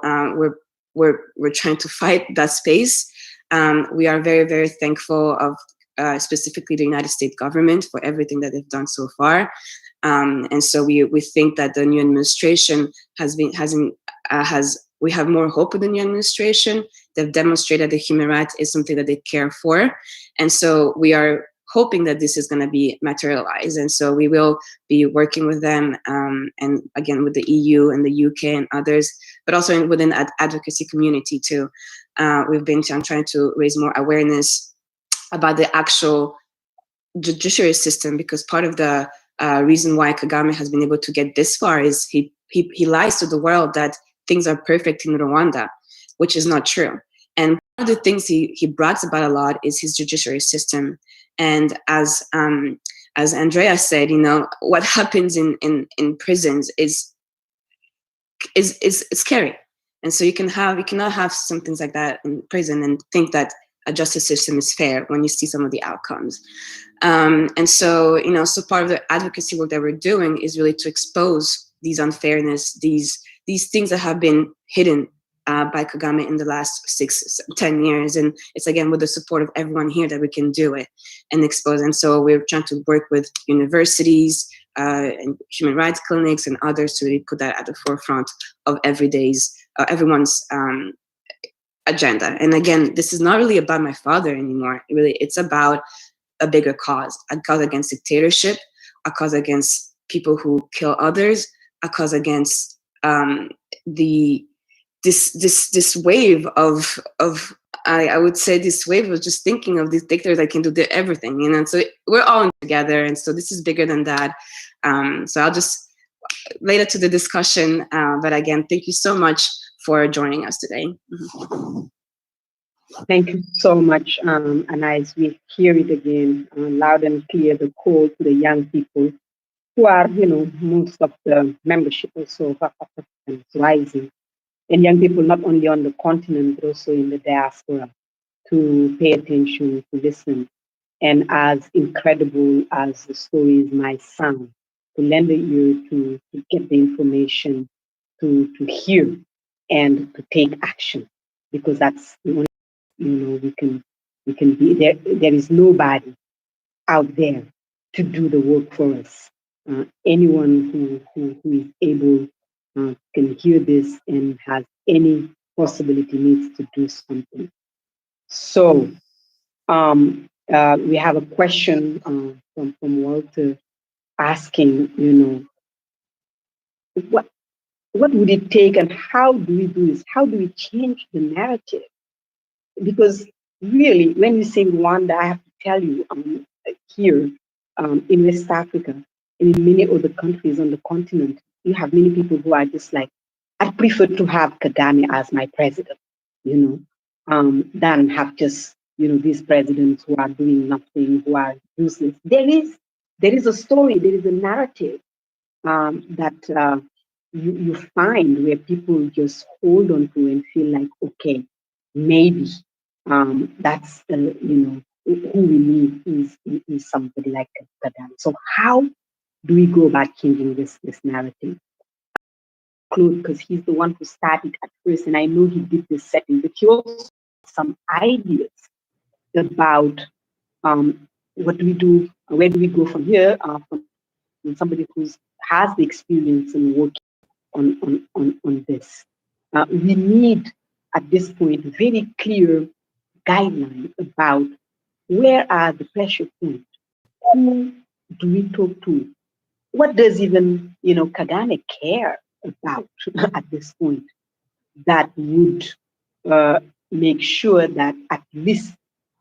Speaker 5: we're trying to fight that space. We are very, very thankful of specifically the United States government for everything that they've done so far. And so we think that the new administration we have more hope with the new administration. They've demonstrated that human rights is something that they care for. And so we are hoping that this is going to be materialized. And so we will be working with them, and again, with the EU and the UK and others, but also within the advocacy community too. We've been trying to raise more awareness about the actual judiciary system, because part of the reason why Kagame has been able to get this far is he lies to the world that things are perfect in Rwanda, which is not true. And one of the things he brags about a lot is his judiciary system. And as Andrea said, you know, what happens in prisons is scary. And so you cannot have some things like that in prison and think that a justice system is fair when you see some of the outcomes. And so, you know, so part of the advocacy work that we're doing is really to expose these unfairness, these things that have been hidden by Kagame in the last 6-10 years. And it's, again, with the support of everyone here that we can do it and expose. And so we're trying to work with universities and human rights clinics and others to really put that at the forefront of everyone's agenda. And again, this is not really about my father anymore. It's about a bigger cause, a cause against dictatorship, a cause against people who kill others, a cause against this wave of I would say this wave of just thinking of these dictators that can do everything, you know. So we're all in together, and so this is bigger than that. So I'll just later to the discussion. But again, thank you so much for joining us today.
Speaker 1: Thank you so much, Anaise. We hear it again, loud and clear, the call to the young people who are, you know, most of the membership also of Africans Rising. and young people not only on the continent, but also in the diaspora, to pay attention, to listen. And as incredible as the stories might sound, to lend an ear to get the information, to hear and to take action, because that's the only, we can be there. There is nobody out there to do the work for us. Anyone who is able can hear this and has any possibility needs to do something. So we have a question from Walter asking, what would it take and how do we do this? How do we change the narrative? Because really, when you say Rwanda, I have to tell you, here in West Africa and in many other countries on the continent, you have many people who are just like, I prefer to have Kagame as my president, than have just, these presidents who are doing nothing, who are useless. There is a story, there is a narrative that you find where people just hold on to and feel like, okay, maybe that's who we need is somebody like Kagame. So how do we go about changing this narrative? Claude, because he's the one who started at first, and I know he did this setting, but he also had some ideas about what do we do, where do we go from here, from somebody who has the experience in working on this. We need, at this point, very clear guidelines about where are the pressure points, who do we talk to, what does even Kagame care about at this point that would make sure that at least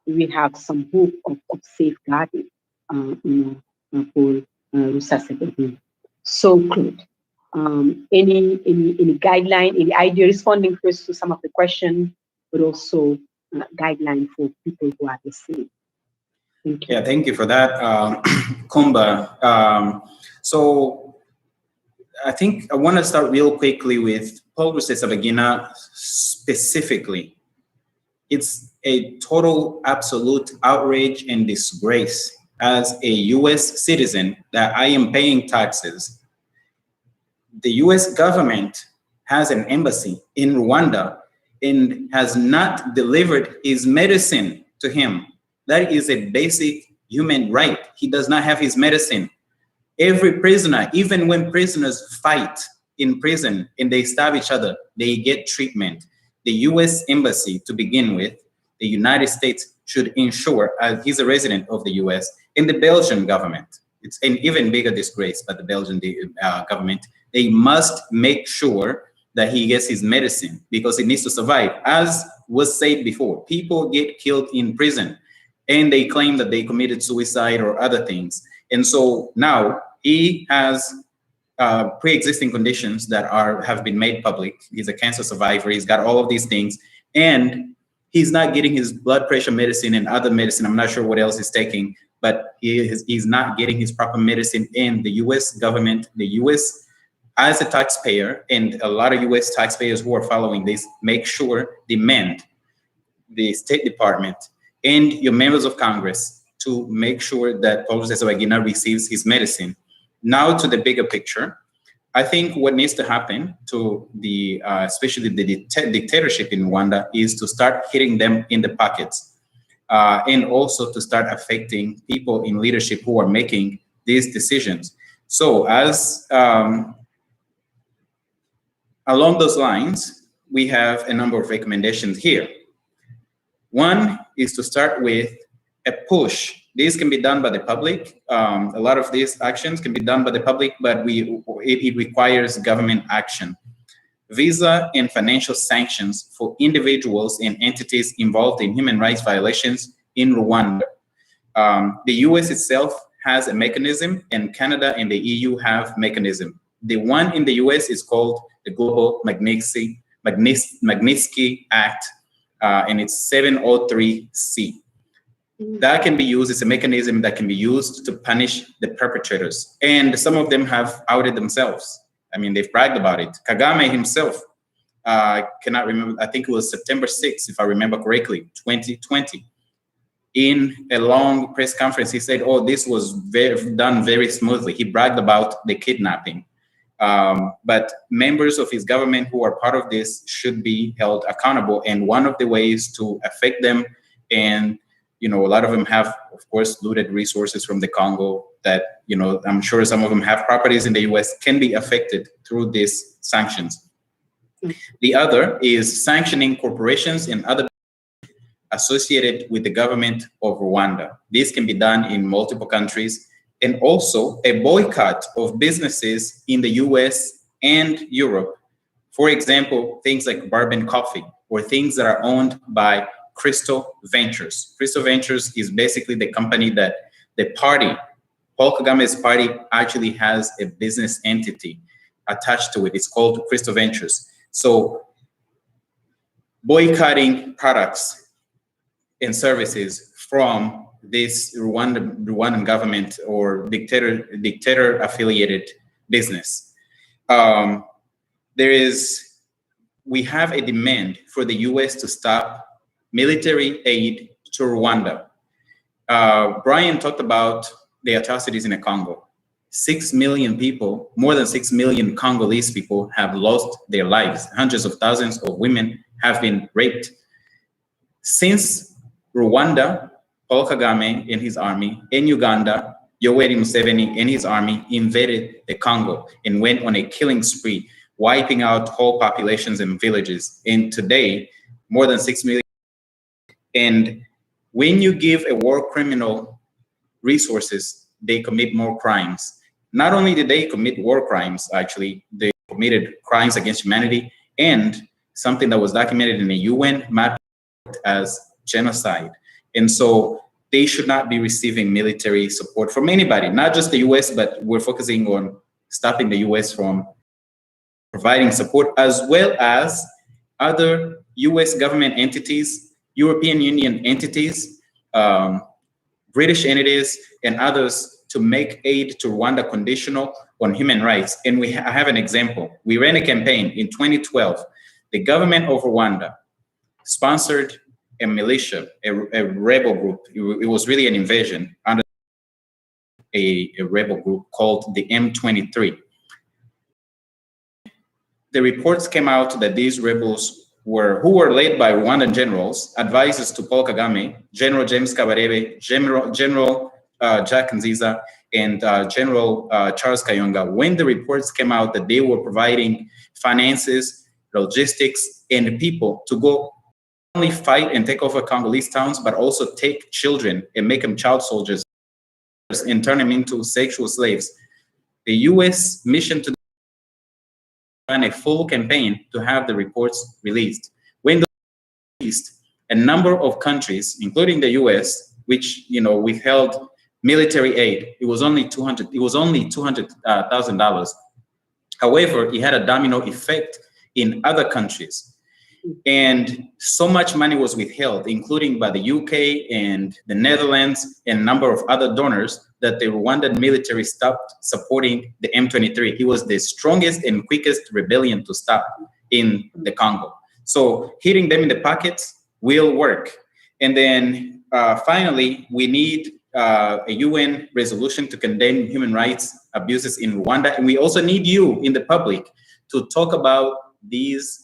Speaker 1: we have some hope of safeguarding for Rusasabagina. So, Claude, any guideline, any idea, responding first to some of the questions, but also guideline for people who are listening. Thank you.
Speaker 3: Yeah, thank you for that, Coumba. So I think I want to start real quickly with Paul Rusesabagina specifically. It's a total, absolute outrage and disgrace as a US citizen that I am paying taxes. The US government has an embassy in Rwanda and has not delivered his medicine to him. That is a basic human right. He does not have his medicine. Every prisoner, even when prisoners fight in prison and they stab each other, they get treatment. The US embassy, to begin with, the United States should ensure, he's a resident of the US, and the Belgian government, it's an even bigger disgrace, but the Belgian government, they must make sure that he gets his medicine because he needs to survive. As was said before, people get killed in prison and they claim that they committed suicide or other things. And so now he has pre-existing conditions that have been made public. He's a cancer survivor. He's got all of these things, and he's not getting his blood pressure medicine and other medicine. I'm not sure what else he's taking, but he's not getting his proper medicine. And the U.S. government, the U.S. as a taxpayer, and a lot of U.S. taxpayers who are following this, make sure, demand the State Department and your members of Congress to make sure that Paulo Rusesabagina receives his medicine. Now to the bigger picture, I think what needs to happen to the, especially the dictatorship in Rwanda, is to start hitting them in the pockets, and also to start affecting people in leadership who are making these decisions. So as along those lines, we have a number of recommendations here. One is to start with a push. This can be done by the public. A lot of these actions can be done by the public, but it requires government action. Visa and financial sanctions for individuals and entities involved in human rights violations in Rwanda. The US itself has a mechanism, and Canada and the EU have mechanism. The one in the US is called the Global Magnitsky Act, and it's 703C. That can be used as a mechanism that can be used to punish the perpetrators. And some of them have outed themselves. I mean, they've bragged about it. Kagame himself cannot remember, I think it was September 6th, if I remember correctly, 2020. In a long press conference, he said, oh, this was done very smoothly. He bragged about the kidnapping. But members of his government who are part of this should be held accountable. And one of the ways to affect them, and a lot of them have, of course, looted resources from the Congo that, I'm sure some of them have properties in the US, can be affected through these sanctions. The other is sanctioning corporations and other associated with the government of Rwanda. This can be done in multiple countries, and also a boycott of businesses in the US and Europe. For example, things like Bourbon Coffee, or things that are owned by Crystal Ventures. Crystal Ventures is basically the company that the party, Paul Kagame's party, actually has a business entity attached to it. It's called Crystal Ventures. So boycotting products and services from this Rwandan government or dictator affiliated business. We have a demand for the US to stop military aid to Rwanda. Brian talked about the atrocities in the Congo. 6 million people, more than 6 million Congolese people have lost their lives. Hundreds of thousands of women have been raped. Since Rwanda, Paul Kagame and his army, in Uganda, Yoweri Museveni and his army invaded the Congo and went on a killing spree, wiping out whole populations and villages. And today, more than 6 million. And when you give a war criminal resources, they commit more crimes. Not only did they commit war crimes, actually, they committed crimes against humanity, and something that was documented in the UN map as genocide. And so they should not be receiving military support from anybody, not just the US, but we're focusing on stopping the US from providing support, as well as other US government entities, European Union entities, British entities, and others to make aid to Rwanda conditional on human rights. And I have an example. We ran a campaign in 2012. The government of Rwanda sponsored a militia, a rebel group. It was really an invasion under a rebel group called the M23. The reports came out that these rebels who were led by Rwandan generals, advisors to Paul Kagame, General James Kabarebe, General Jack Nziza, and General Charles Kayonga. When the reports came out that they were providing finances, logistics, and people to go only fight and take over Congolese towns, but also take children and make them child soldiers and turn them into sexual slaves. The US mission to run a full campaign to have the reports released. When those were released, a number of countries, including the US, which withheld military aid, it was only $200,000. However, it had a domino effect in other countries. And so much money was withheld, including by the UK and the Netherlands and a number of other donors, that the Rwandan military stopped supporting the M23. It was the strongest and quickest rebellion to stop in the Congo. So hitting them in the pockets will work. And then finally, we need a UN resolution to condemn human rights abuses in Rwanda. And we also need you in the public to talk about these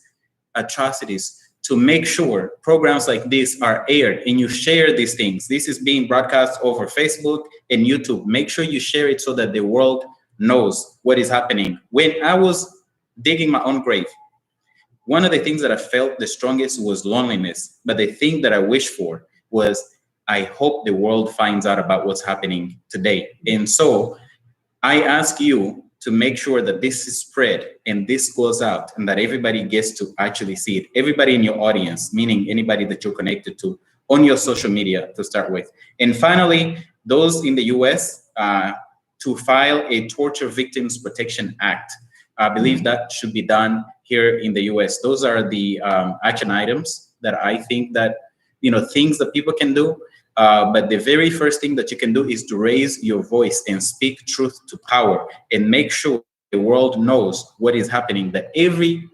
Speaker 3: atrocities, to make sure programs like this are aired and you share these things. This is being broadcast over Facebook and YouTube. Make sure you share it so that the world knows what is happening. When I was digging my own grave, one of the things that I felt the strongest was loneliness. But the thing that I wished for was, I hope the world finds out about what's happening today. And so I ask you to make sure that this is spread and this goes out and that everybody gets to actually see it. Everybody in your audience, meaning anybody that you're connected to on your social media to start with. And finally, those in the US to file a Torture Victims Protection Act. I believe that should be done here in the US. Those are the action items that I think that, things that people can do. But the very first thing that you can do is to raise your voice and speak truth to power and make sure the world knows what is happening, that every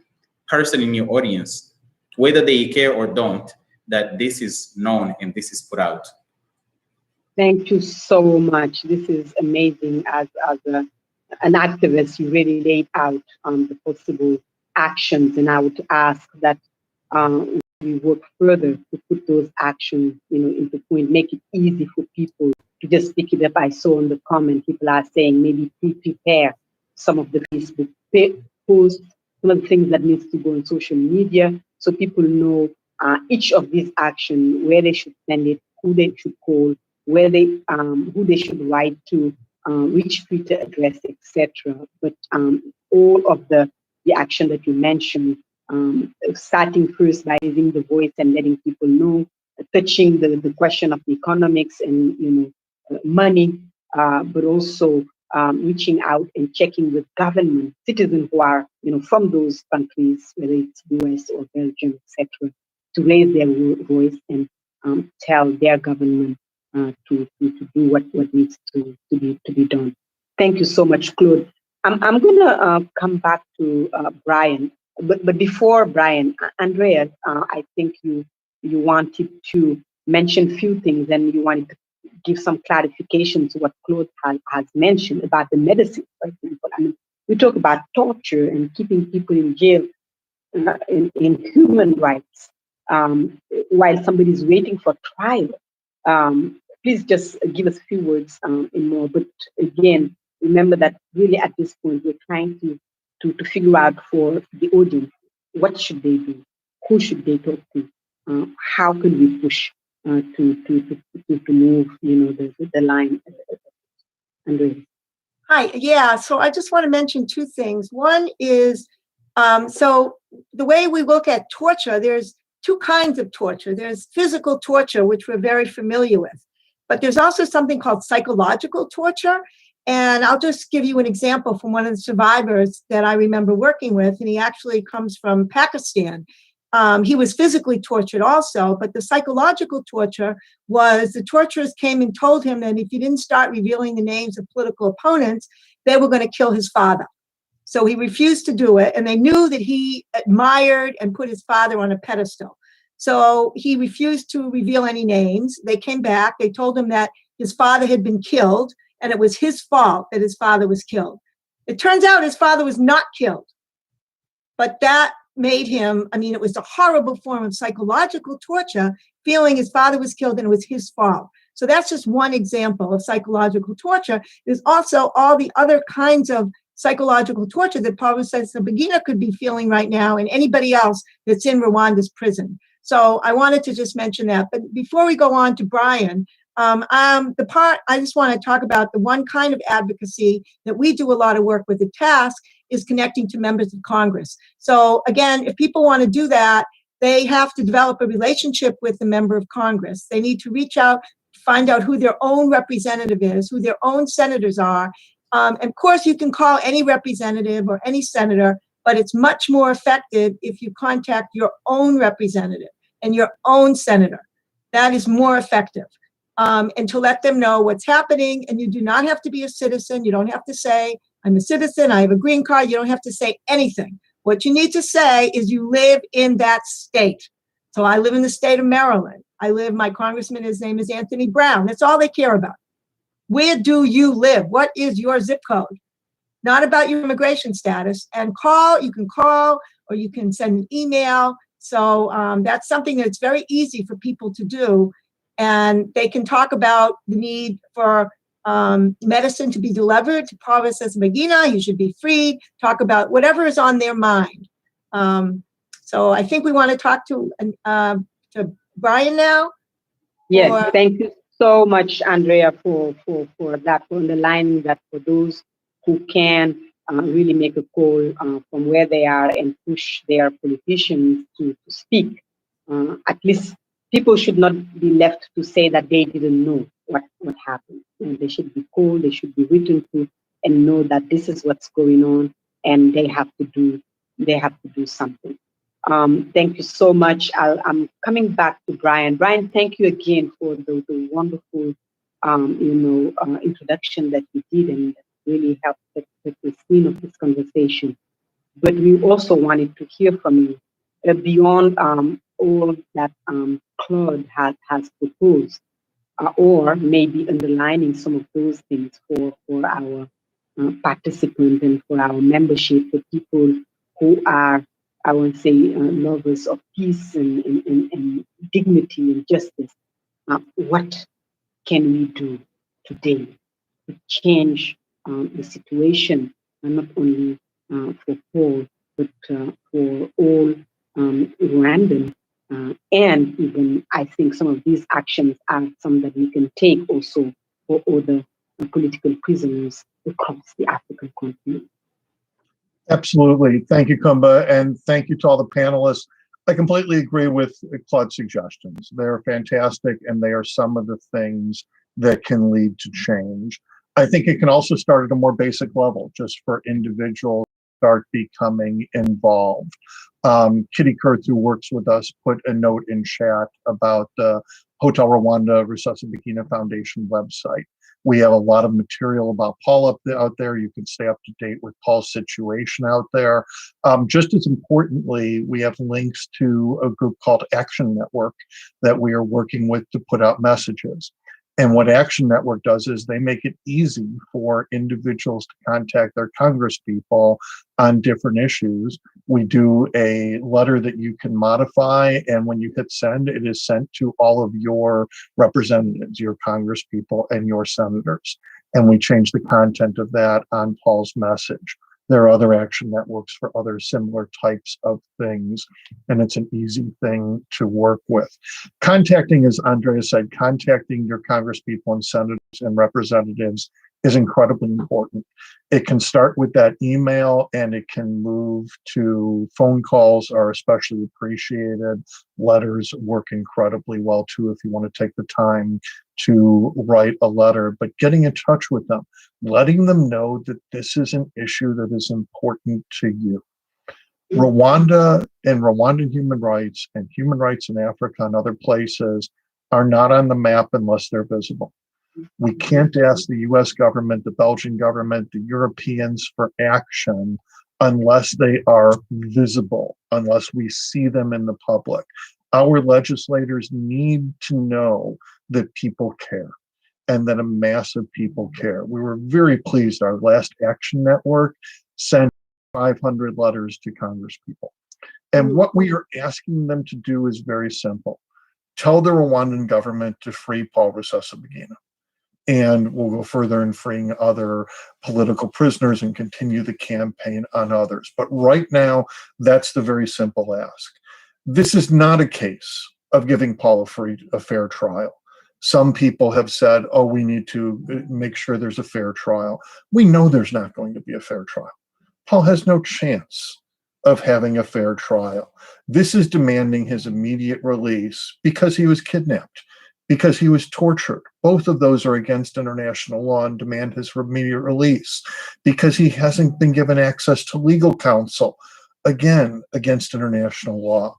Speaker 3: person in your audience, whether they care or don't, that this is known and this is put out.
Speaker 1: Thank you so much. This is amazing. As an activist, you really laid out the possible actions, and I would ask that we work further to put those actions, into point, make it easy for people to just pick it up. I saw in the comment people are saying maybe prepare some of the Facebook posts, some of the things that needs to go on social media, so people know each of these actions, where they should send it, who they should call, where they who they should write to, which Twitter address, etc. But all of the action that you mentioned, starting first by raising the voice and letting people know, touching the question of economics and money, but also reaching out and checking with government, citizens who are from those countries, whether it's US or Belgium, etc., to raise their voice and tell their government to do what needs to be done. Thank you so much, Claude. I'm gonna come back to Brian, but before Brian, Andrea, I think you wanted to mention a few things, and you wanted to give some clarification to what Claude has mentioned about the medicine, for example. I mean, we talk about torture and keeping people in jail in human rights while somebody's waiting for trial. Please just give us a few words in more. But again, remember that really at this point, we're trying to figure out for the audience, what should they do? Who should they talk to? How can we push to move, the line? Andrea.
Speaker 4: Hi, yeah, so I just want to mention two things. One is, so the way we look at torture, there's two kinds of torture. There's physical torture, which we're very familiar with, but there's also something called psychological torture. And I'll just give you an example from one of the survivors that I remember working with, and he actually comes from Pakistan. He was physically tortured also, but the psychological torture was the torturers came and told him that if he didn't start revealing the names of political opponents, they were going to kill his father. So he refused to do it, and they knew that he admired and put his father on a pedestal. So he refused to reveal any names. They came back, they told him that his father had been killed, and it was his fault that his father was killed. It turns out his father was not killed, but that made him, it was a horrible form of psychological torture, feeling his father was killed and it was his fault. So that's just one example of psychological torture. There's also all the other kinds of psychological torture that Paulo Bagina could be feeling right now, and anybody else that's in Rwanda's prison. So I wanted to just mention that. But before we go on to Brian, the part I just want to talk about, the one kind of advocacy that we do a lot of work with, the task is connecting to members of Congress. So again, if people want to do that, they have to develop a relationship with the member of Congress. They need to reach out, find out who their own representative is, who their own senators are. And of course, you can call any representative or any senator, but it's much more effective if you contact your own representative and your own senator. That is more effective. And to let them know what's happening. And you do not have to be a citizen. You don't have to say, I'm a citizen, I have a green card. You don't have to say anything. What you need to say is you live in that state. So I live in the state of Maryland. My congressman, his name is Anthony Brown. That's all they care about. Where do you live? What is your zip code? Not about your immigration status. And you can call or you can send an email. So that's something that's very easy for people to do. And they can talk about the need for medicine to be delivered to Paulo Bagina. He should be freed. Talk about whatever is on their mind. So I think we want to talk to Brian now.
Speaker 1: Yes, thank you so much, Andrea, for that, for underlining that for those who can really make a call from where they are and push their politicians to speak. At least people should not be left to say that they didn't know what happened. And they should be called, they should be written to, and know that this is what's going on, and they have to do something. Thank you so much. I'm coming back to Brian. Brian, thank you again for the wonderful, introduction that you did, and that really helped set the scene of this conversation. But we also wanted to hear from you beyond all that Claude has proposed, or maybe underlining some of those things for our participants and for our membership, for people who are, I would say, lovers of peace and dignity and justice. What can we do today to change the situation, not only for Paul, but for all Rwandan? And even I think some of these actions are some that we can take also for other political prisoners across the African continent.
Speaker 2: Absolutely. Thank you, Coumba, and thank you to all the panelists. I completely agree with Claude's suggestions. They're fantastic, and they are some of the things that can lead to change. I think it can also start at a more basic level, just for individuals to start becoming involved. Kitty Kurth, who works with us, put a note in chat about the Hotel Rwanda Rusesabagina Foundation website. We have a lot of material about Paul out there. You can stay up to date with Paul's situation out there. Just as importantly, we have links to a group called Action Network that we are working with to put out messages. And what Action Network does is they make it easy for individuals to contact their congresspeople on different issues. We do a letter that you can modify, and when you hit send, it is sent to all of your representatives, your congresspeople, and your senators. And we change the content of that on Paul's message. There are other action networks for other similar types of things, and it's an easy thing to work with. Contacting, as Andrea said, contacting your congresspeople and senators and representatives is incredibly important. It can start with that email, and it can move to phone calls are especially appreciated. Letters work incredibly well too if you want to take the time to write a letter, but getting in touch with them, letting them know that this is an issue that is important to you. Rwanda and Rwandan human rights and human rights in Africa and other places are not on the map unless they're visible. We can't ask the US government, the Belgian government, the Europeans for action unless they are visible, unless we see them in the public. Our legislators need to know that people care and that a mass of people care. We were very pleased. Our last Action Network sent 500 letters to congresspeople. And what we are asking them to do is very simple. Tell the Rwandan government to free Paul Rusesabagina. And we'll go further in freeing other political prisoners and continue the campaign on others. But right now, that's the very simple ask. This is not a case of giving Paul a fair trial. Some people have said, oh, we need to make sure there's a fair trial. We know there's not going to be a fair trial. Paul has no chance of having a fair trial. This is demanding his immediate release because he was kidnapped, because he was tortured. Both of those are against international law and demand his immediate release, because he hasn't been given access to legal counsel, again, against international law.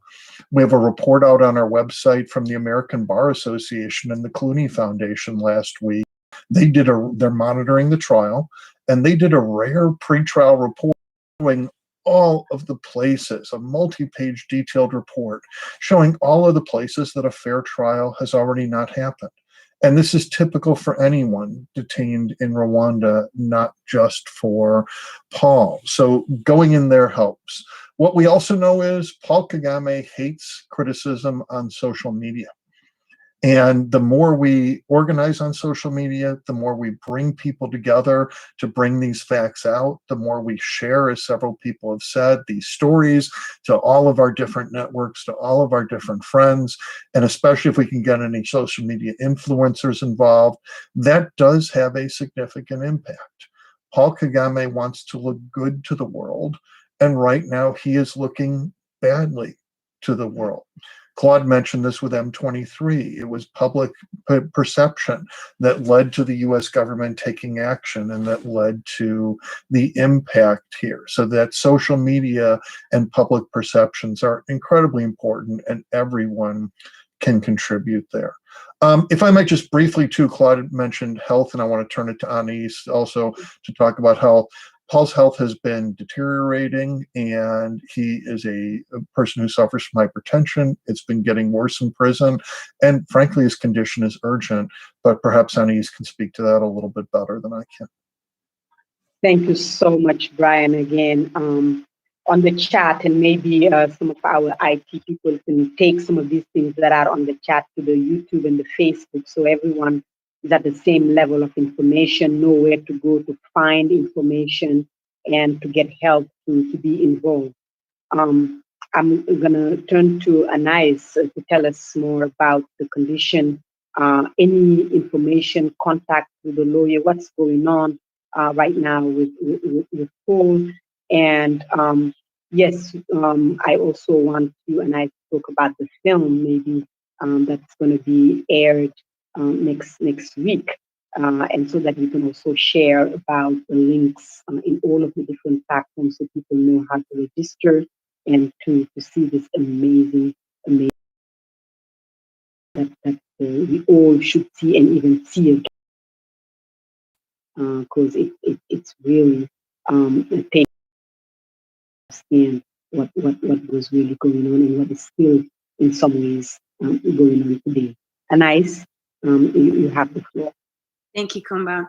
Speaker 2: We have a report out on our website from the American Bar Association and the Clooney Foundation last week. They're monitoring the trial, and they did a rare pretrial report showing all of the places, a multi-page detailed report showing all of the places that a fair trial has already not happened. And this is typical for anyone detained in Rwanda, not just for Paul. So going in there helps. What we also know is Paul Kagame hates criticism on social media. And the more we organize on social media, the more we bring people together to bring these facts out, the more we share, as several people have said, these stories to all of our different networks, to all of our different friends, and especially if we can get any social media influencers involved, that does have a significant impact. Paul Kagame wants to look good to the world, and right now he is looking badly to the world. Claude mentioned this with M23. It was public perception that led to the US government taking action and that led to the impact here. So that social media and public perceptions are incredibly important, and everyone can contribute there. If I might just briefly too, Claude mentioned health, and I want to turn it to Anaise also to talk about health. Paul's health has been deteriorating, and he is a person who suffers from hypertension. It's been getting worse in prison, and frankly, his condition is urgent, but perhaps Anaise can speak to that a little bit better than I can.
Speaker 1: Thank you so much, Brian, again. On the chat, and maybe some of our IT people can take some of these things that are on the chat to the YouTube and the Facebook, so everyone is at the same level of information, know where to go to find information and to get help to be involved. I'm going to turn to Anaise to tell us more about the condition, any information, contact with the lawyer, what's going on right now with Paul. And yes, I also want you and I to talk about the film, maybe that's going to be aired next week. And so that we can also share about the links in all of the different platforms so people know how to register and to see this amazing that we all should see and even see again, because it's really a pain to understand what was really going on and what is still in some ways going on today. Anaise, you have the floor.
Speaker 5: Thank you, Coumba.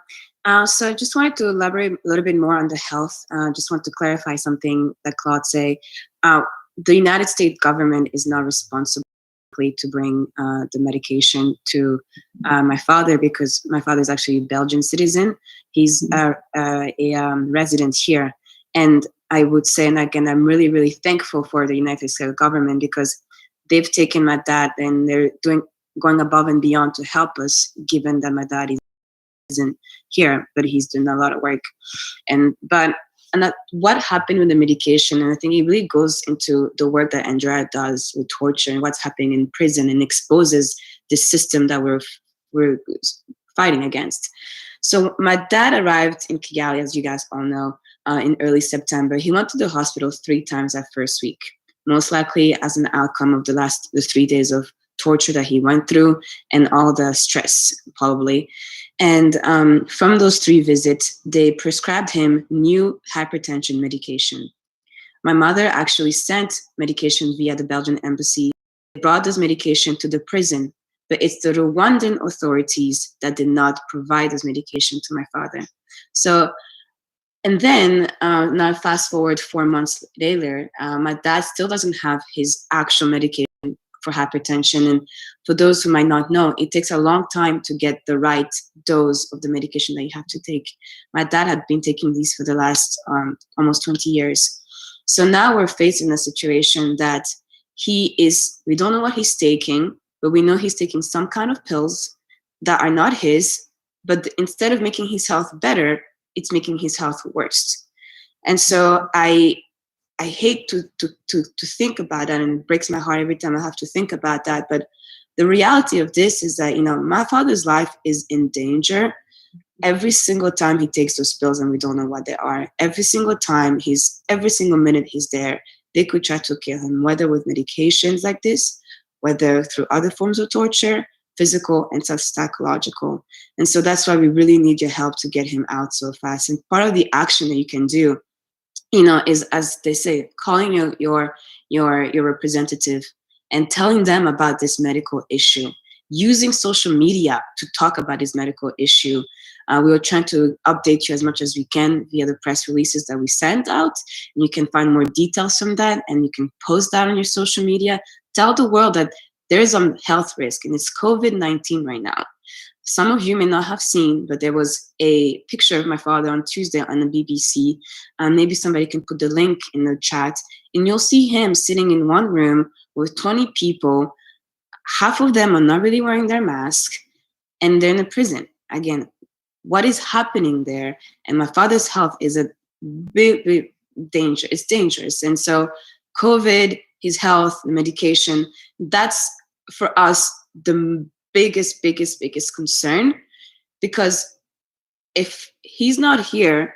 Speaker 5: So I just wanted to elaborate a little bit more on the health. Just want to clarify something that Claude said. The United States government is not responsible to bring the medication to my father, because my father is actually a Belgian citizen. He's a resident here. And I would say, and again, I'm really, really thankful for the United States government, because they've taken my dad and they're going above and beyond to help us, given that my dad isn't here, but he's doing a lot of work. And what happened with the medication, and I think it really goes into the work that Andrea does with torture and what's happening in prison, and exposes the system that we're fighting against. So my dad arrived in Kigali, as you guys all know, in early September. He went to the hospital 3 times that first week, most likely as an outcome of the 3 days of torture that he went through and all the stress, probably. And from those 3 visits, they prescribed him new hypertension medication. My mother actually sent medication via the Belgian embassy. They brought this medication to the prison, but it's the Rwandan authorities that did not provide this medication to my father. So, and then now fast forward 4 months later, my dad still doesn't have his actual medication for hypertension. And for those who might not know, it takes a long time to get the right dose of the medication that you have to take. My dad had been taking these for the last almost 20 years. So now we're facing a situation that we don't know what he's taking, but we know he's taking some kind of pills that are not his, but instead of making his health better, it's making his health worse. And so I hate to think about that, and it breaks my heart every time I have to think about that. But the reality of this is that, my father's life is in danger every single time he takes those pills, and we don't know what they are. Every single time, every single minute he's there, they could try to kill him, whether with medications like this, whether through other forms of torture, physical and psychological. And so that's why we really need your help to get him out so fast. And part of the action that you can do, is, as they say, calling your representative and telling them about this medical issue, using social media to talk about this medical issue. We were trying to update you as much as we can via the press releases that we sent out. And you can find more details from that, and you can post that on your social media. Tell the world that there is a health risk, and it's COVID-19 right now. Some of you may not have seen, but there was a picture of my father on Tuesday on the BBC. Maybe somebody can put the link in the chat, and you'll see him sitting in one room with 20 people. Half of them are not really wearing their mask, and they're in a prison. Again, what is happening there? And my father's health is a big danger. It's dangerous. And so COVID, his health, the medication, that's for us the biggest concern, because if he's not here,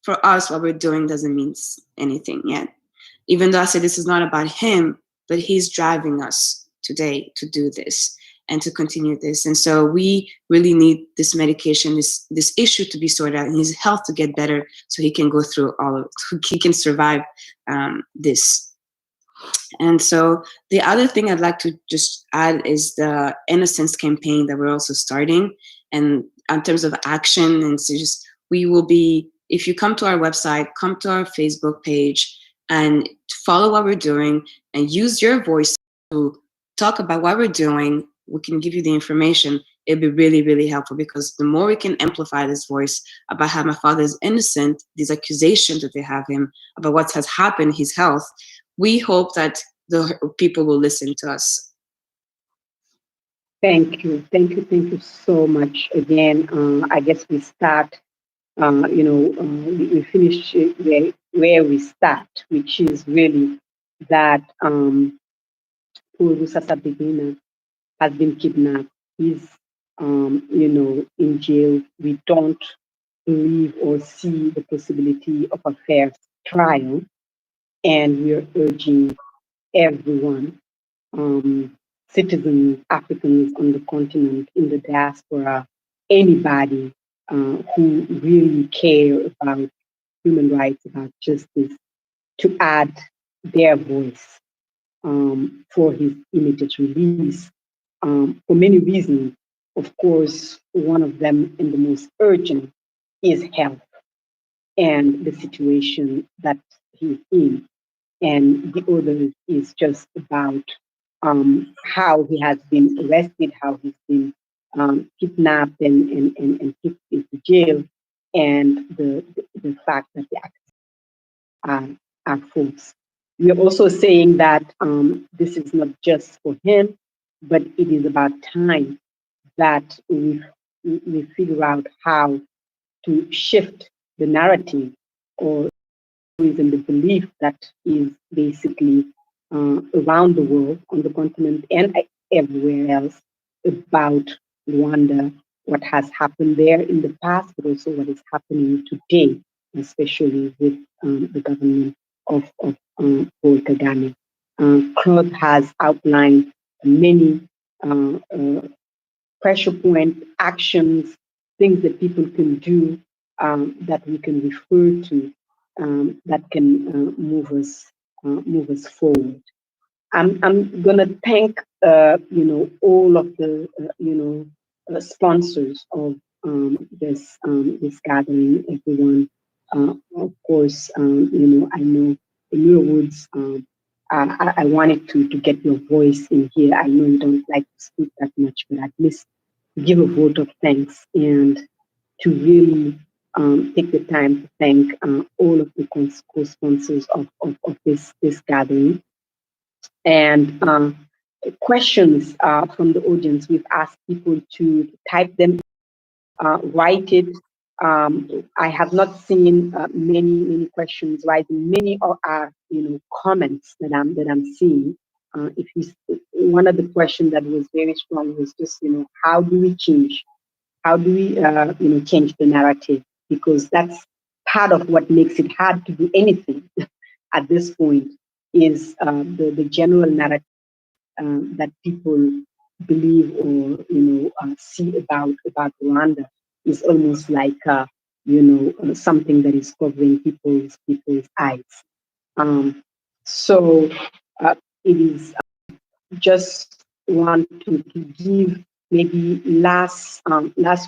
Speaker 5: for us, what we're doing doesn't mean anything yet. Even though I said this is not about him, but he's driving us today to do this. and to continue this. And so we really need this medication, this issue to be sorted out, and his health to get better so he can go through all of it, he can survive this. And so the other thing I'd like to just add is the Innocence Campaign that we're also starting. And in terms of action, and so just, we will be, if you come to our website, come to our Facebook page and follow what we're doing and use your voice to talk about what we're doing, we can give you the information. It'd be really, really helpful, because the more we can amplify this voice about how my father is innocent, these accusations that they have him about what has happened, his health, we hope that the people will listen to us.
Speaker 1: Thank you. Thank you so much. Again, I guess we start, we finish where we start, which is really that Paulo Rusesabagina has been kidnapped. He's, in jail. We don't believe or see the possibility of a fair trial. And we are urging everyone, citizens, Africans on the continent, in the diaspora, anybody who really care about human rights, about justice, to add their voice for his immediate release, for many reasons. Of course, one of them, and the most urgent, is health and the situation that he's in. And the other is just about how he has been arrested, how he's been kidnapped and put into jail, and the fact that the acts are false. We are also saying that this is not just for him, but it is about time that we figure out how to shift the narrative, or in the belief that is basically around the world, on the continent and everywhere else, about Rwanda, what has happened there in the past, but also what is happening today, especially with the government of Paul Kagame. Claude has outlined many pressure point actions, things that people can do, that we can refer to, that can move us forward. I'm gonna thank all of the sponsors of this gathering, everyone. Of course, I know in Woods. I wanted to get your voice in here. I know you don't like to speak that much, but at least give a vote of thanks and to really take the time to thank all of the co-sponsors of this gathering. And questions from the audience, we've asked people to type them, write it. I have not seen many questions rising. Many are comments that I'm seeing. If you, one of the questions that was very strong was just how do we change? How do we change the narrative? Because that's part of what makes it hard to do anything at this point, is the general narrative that people believe or see about Rwanda is almost like something that is covering people's eyes. So it is just want to give maybe last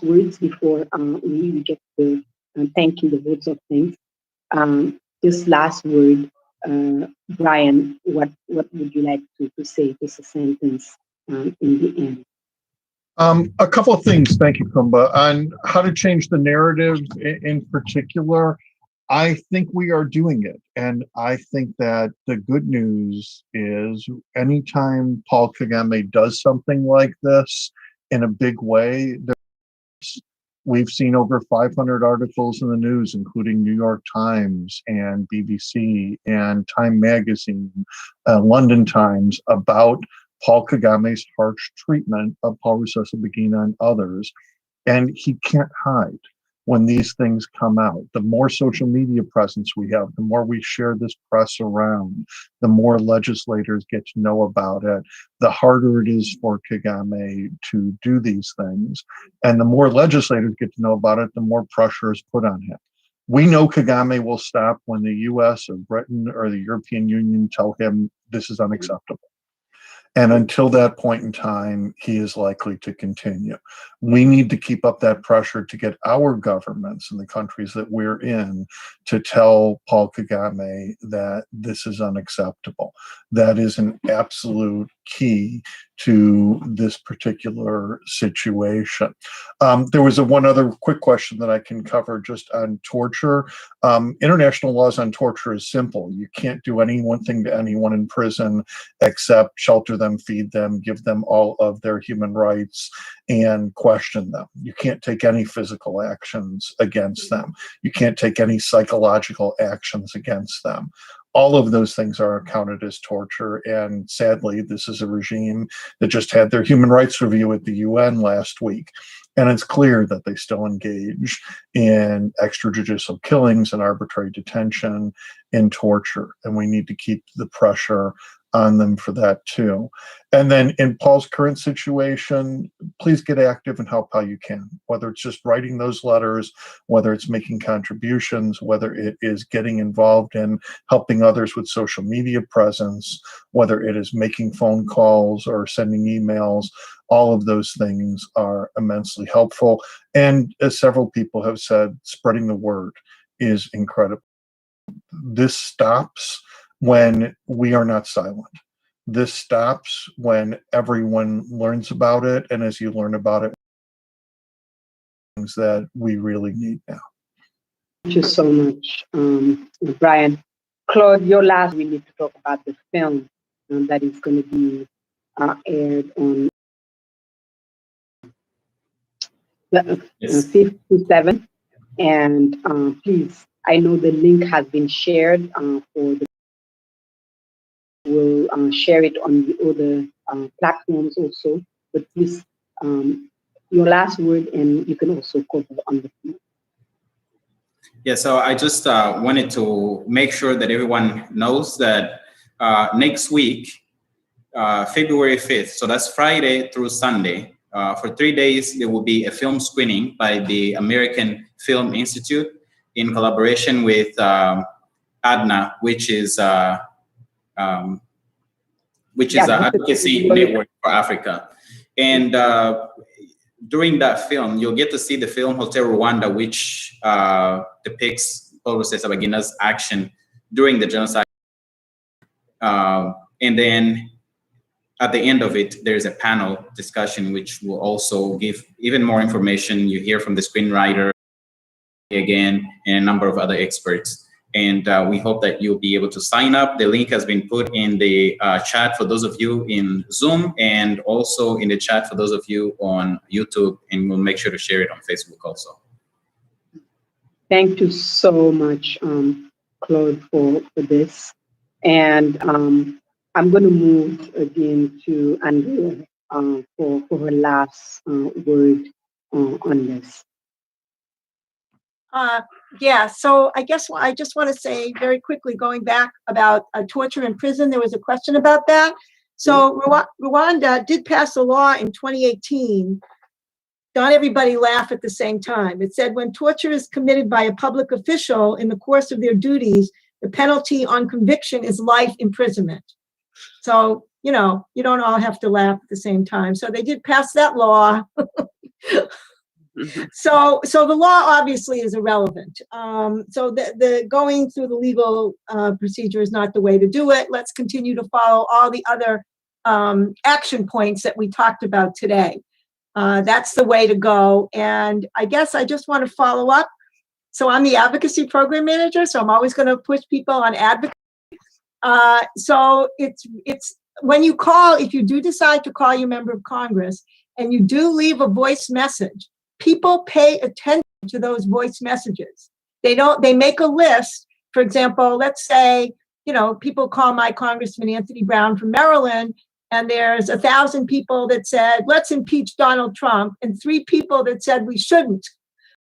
Speaker 1: words before we get to thanking the votes of thanks. Just last word, Brian, what would you like to say? Just a sentence in the end.
Speaker 2: A couple of things, thank you, Coumba. On how to change the narrative in particular, I think we are doing it. And I think that the good news is anytime Paul Kagame does something like this in a big way, we've seen over 500 articles in the news, including New York Times and BBC and Time Magazine, London Times, about Paul Kagame's harsh treatment of Paul Rusesabagina and others. And he can't hide. when these things come out. The more social media presence we have, the more we share this press around, the more legislators get to know about it, the harder it is for Kagame to do these things. And the more legislators get to know about it, the more pressure is put on him. We know Kagame will stop when the US or Britain or the European Union tell him this is unacceptable. And until that point in time, he is likely to continue. We need to keep up that pressure to get our governments in the countries that we're in to tell Paul Kagame that this is unacceptable. That is an absolute key to this particular situation. There was one other quick question that I can cover just on torture. International laws on torture is simple. You can't do one thing to anyone in prison except shelter them, feed them, give them all of their human rights, and question them. You can't take any physical actions against them. You can't take any psychological actions against them. All of those things are counted as torture. And sadly, this is a regime that just had their human rights review at the UN last week. And it's clear that they still engage in extrajudicial killings and arbitrary detention and torture. And we need to keep the pressure on them for that too. And then in Paul's current situation, please get active and help how you can, whether it's just writing those letters, whether it's making contributions, whether it is getting involved in helping others with social media presence, whether it is making phone calls or sending emails. All of those things are immensely helpful. And as several people have said, spreading the word is incredible. This stops when we are not silent. This stops when everyone learns about it, and as you learn about it, things that we really need now.
Speaker 1: Thank you so much, Brian. Claude, your last, we need to talk about the film that is going to be aired on the 5th to 7th. And please, I know the link has been shared for the we'll share it on the other platforms also. But please, your last word, and you can also cover on the phone.
Speaker 3: Yeah, so I just wanted to make sure that everyone knows that next week, February 5th, so that's Friday through Sunday, for 3 days, there will be a film screening by the American Film Institute in collaboration with ADNA, which is an advocacy network for Africa. And during that film, you'll get to see the film Hotel Rwanda, which depicts Paulo Rusesabagina's action during the genocide. And then at the end of it, there's a panel discussion, which will also give even more information. You hear from the screenwriter again and a number of other experts. And we hope that you'll be able to sign up. The link has been put in the chat for those of you in Zoom, and also in the chat for those of you on YouTube, and we'll make sure to share it on Facebook also.
Speaker 1: Thank you so much, Claude, for this. And I'm going to move again to Andrea for her last word on this.
Speaker 4: Yeah, so I guess I just want to say very quickly, going back about torture in prison, there was a question about that. So Rwanda did pass a law in 2018. Not everybody laugh at the same time. It said when torture is committed by a public official in the course of their duties, the penalty on conviction is life imprisonment. So, you know, you don't all have to laugh at the same time. So they did pass that law. So the law obviously is irrelevant. So the going through the legal procedure is not the way to do it. Let's continue to follow all the other action points that we talked about today. That's the way to go. And I guess I just want to follow up. So I'm the advocacy program manager, so I'm always going to push people on advocacy. So it's when you call, if you do decide to call your member of Congress and you do leave a voice message, people pay attention to those voice messages. They make a list. For example, let's say, you know, people call my Congressman Anthony Brown from Maryland, and there's 1,000 people that said, let's impeach Donald Trump, and 3 people that said we shouldn't.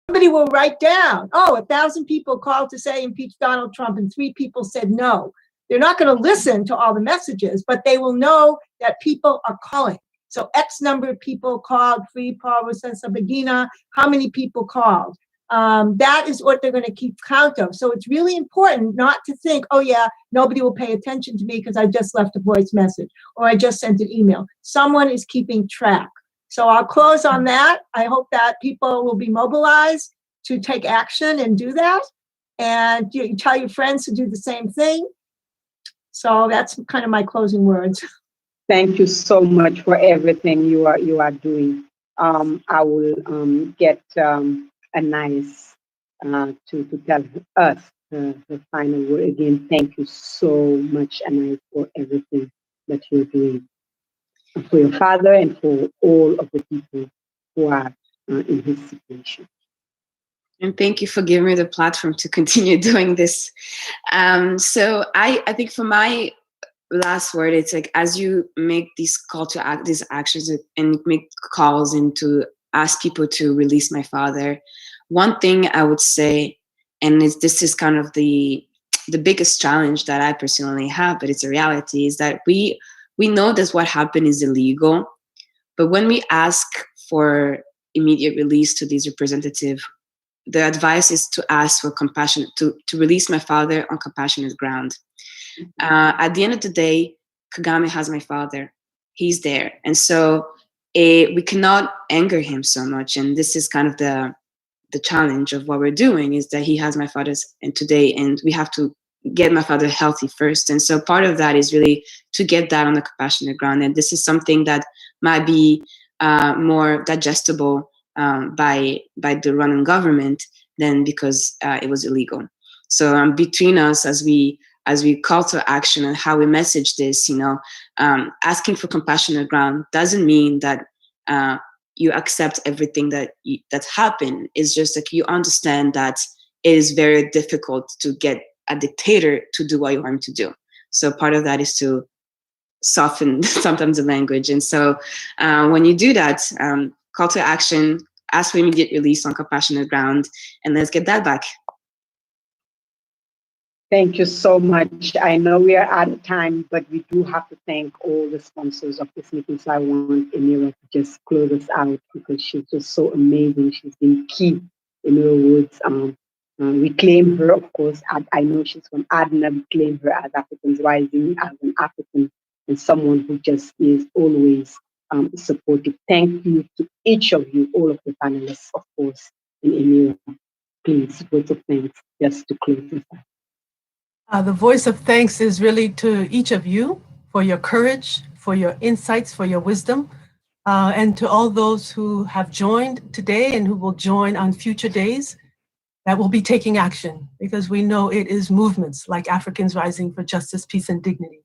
Speaker 4: Somebody will write down, oh, 1,000 people called to say impeach Donald Trump and 3 people said no. They're not going to listen to all the messages, but they will know that people are calling. So X number of people called, free Paul Rusesabagina, how many people called? That is what they're going to keep count of. So it's really important not to think, oh yeah, nobody will pay attention to me because I just left a voice message or I just sent an email. Someone is keeping track. So I'll close on that. I hope that people will be mobilized to take action and do that. And you tell your friends to do the same thing. So that's kind of my closing words.
Speaker 1: Thank you so much for everything you are doing. I will get Anaise to tell us the final word again. Thank you so much, Anaise, for everything that you're doing for your father and for all of the people who are in his situation.
Speaker 5: And thank you for giving me the platform to continue doing this. So I think for my last word, it's like, as you make these call to act, these actions and make calls and to ask people to release my father, one thing I would say, and this is kind of the biggest challenge that I personally have, but it's a reality, is that we know that what happened is illegal, but when we ask for immediate release to these representatives, the advice is to ask for compassion, to release my father on compassionate ground. At the end of the day, Kagame has my father. He's there. And so we cannot anger him so much. And this is kind of the challenge of what we're doing, is that he has my father's and today, and we have to get my father healthy first. And so part of that is really to get that on the compassionate ground. And this is something that might be more digestible by the Rwandan government than because it was illegal. So between us, as we call to action and how we message this, asking for compassionate ground doesn't mean that you accept everything that's happened. It's just like you understand that it is very difficult to get a dictator to do what you want him to do. So part of that is to soften sometimes the language. And so when you do that, call to action, ask for immediate release on compassionate ground, and let's get that back.
Speaker 1: Thank you so much. I know we are out of time, but we do have to thank all the sponsors of this meeting. So I want Emira to just close us out because she's just so amazing. She's been key in her words. We claim her, of course. I know she's from Adna. We claim her as Africans Rising, as an African, and someone who just is always supportive. Thank you to each of you, all of the panelists, of course, and Emira. Please, words of thanks just to close this out.
Speaker 6: The voice of thanks is really to each of you for your courage, for your insights, for your wisdom, and to all those who have joined today and who will join on future days that will be taking action, because we know it is movements like Africans Rising for Justice, Peace, and Dignity.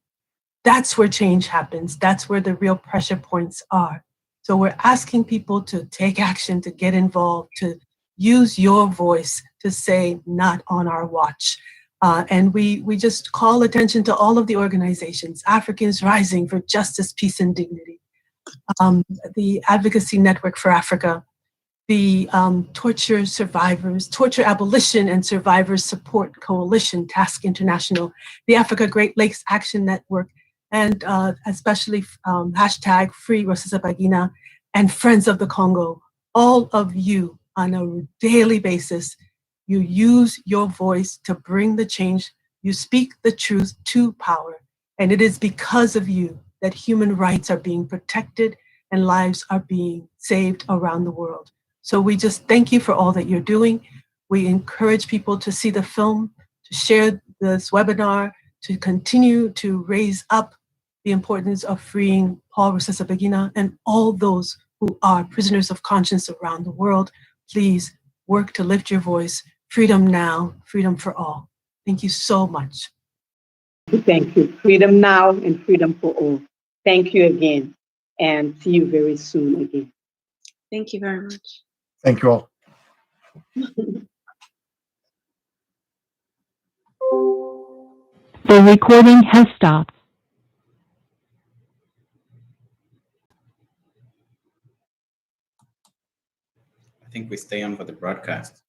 Speaker 6: That's where change happens. That's where the real pressure points are. So we're asking people to take action, to get involved, to use your voice to say, not on our watch. And we just call attention to all of the organizations, Africans Rising for Justice, Peace, and Dignity, the Advocacy Network for Africa, the Torture Abolition and Survivors Support Coalition, Task International, the Africa Great Lakes Action Network, and especially hashtag Free Rusesabagina and Friends of the Congo. All of you on a daily basis, you use your voice to bring the change. You speak the truth to power. And it is because of you that human rights are being protected and lives are being saved around the world. So we just thank you for all that you're doing. We encourage people to see the film, to share this webinar, to continue to raise up the importance of freeing Paul Rusesabagina and all those who are prisoners of conscience around the world. Please work to lift your voice. Freedom now, freedom for all. Thank you so much.
Speaker 1: Thank you. Freedom now and freedom for all. Thank you again, and see you very soon again.
Speaker 5: Thank you very much.
Speaker 2: Thank you all.
Speaker 7: The recording has stopped.
Speaker 3: think we stay on for the broadcast.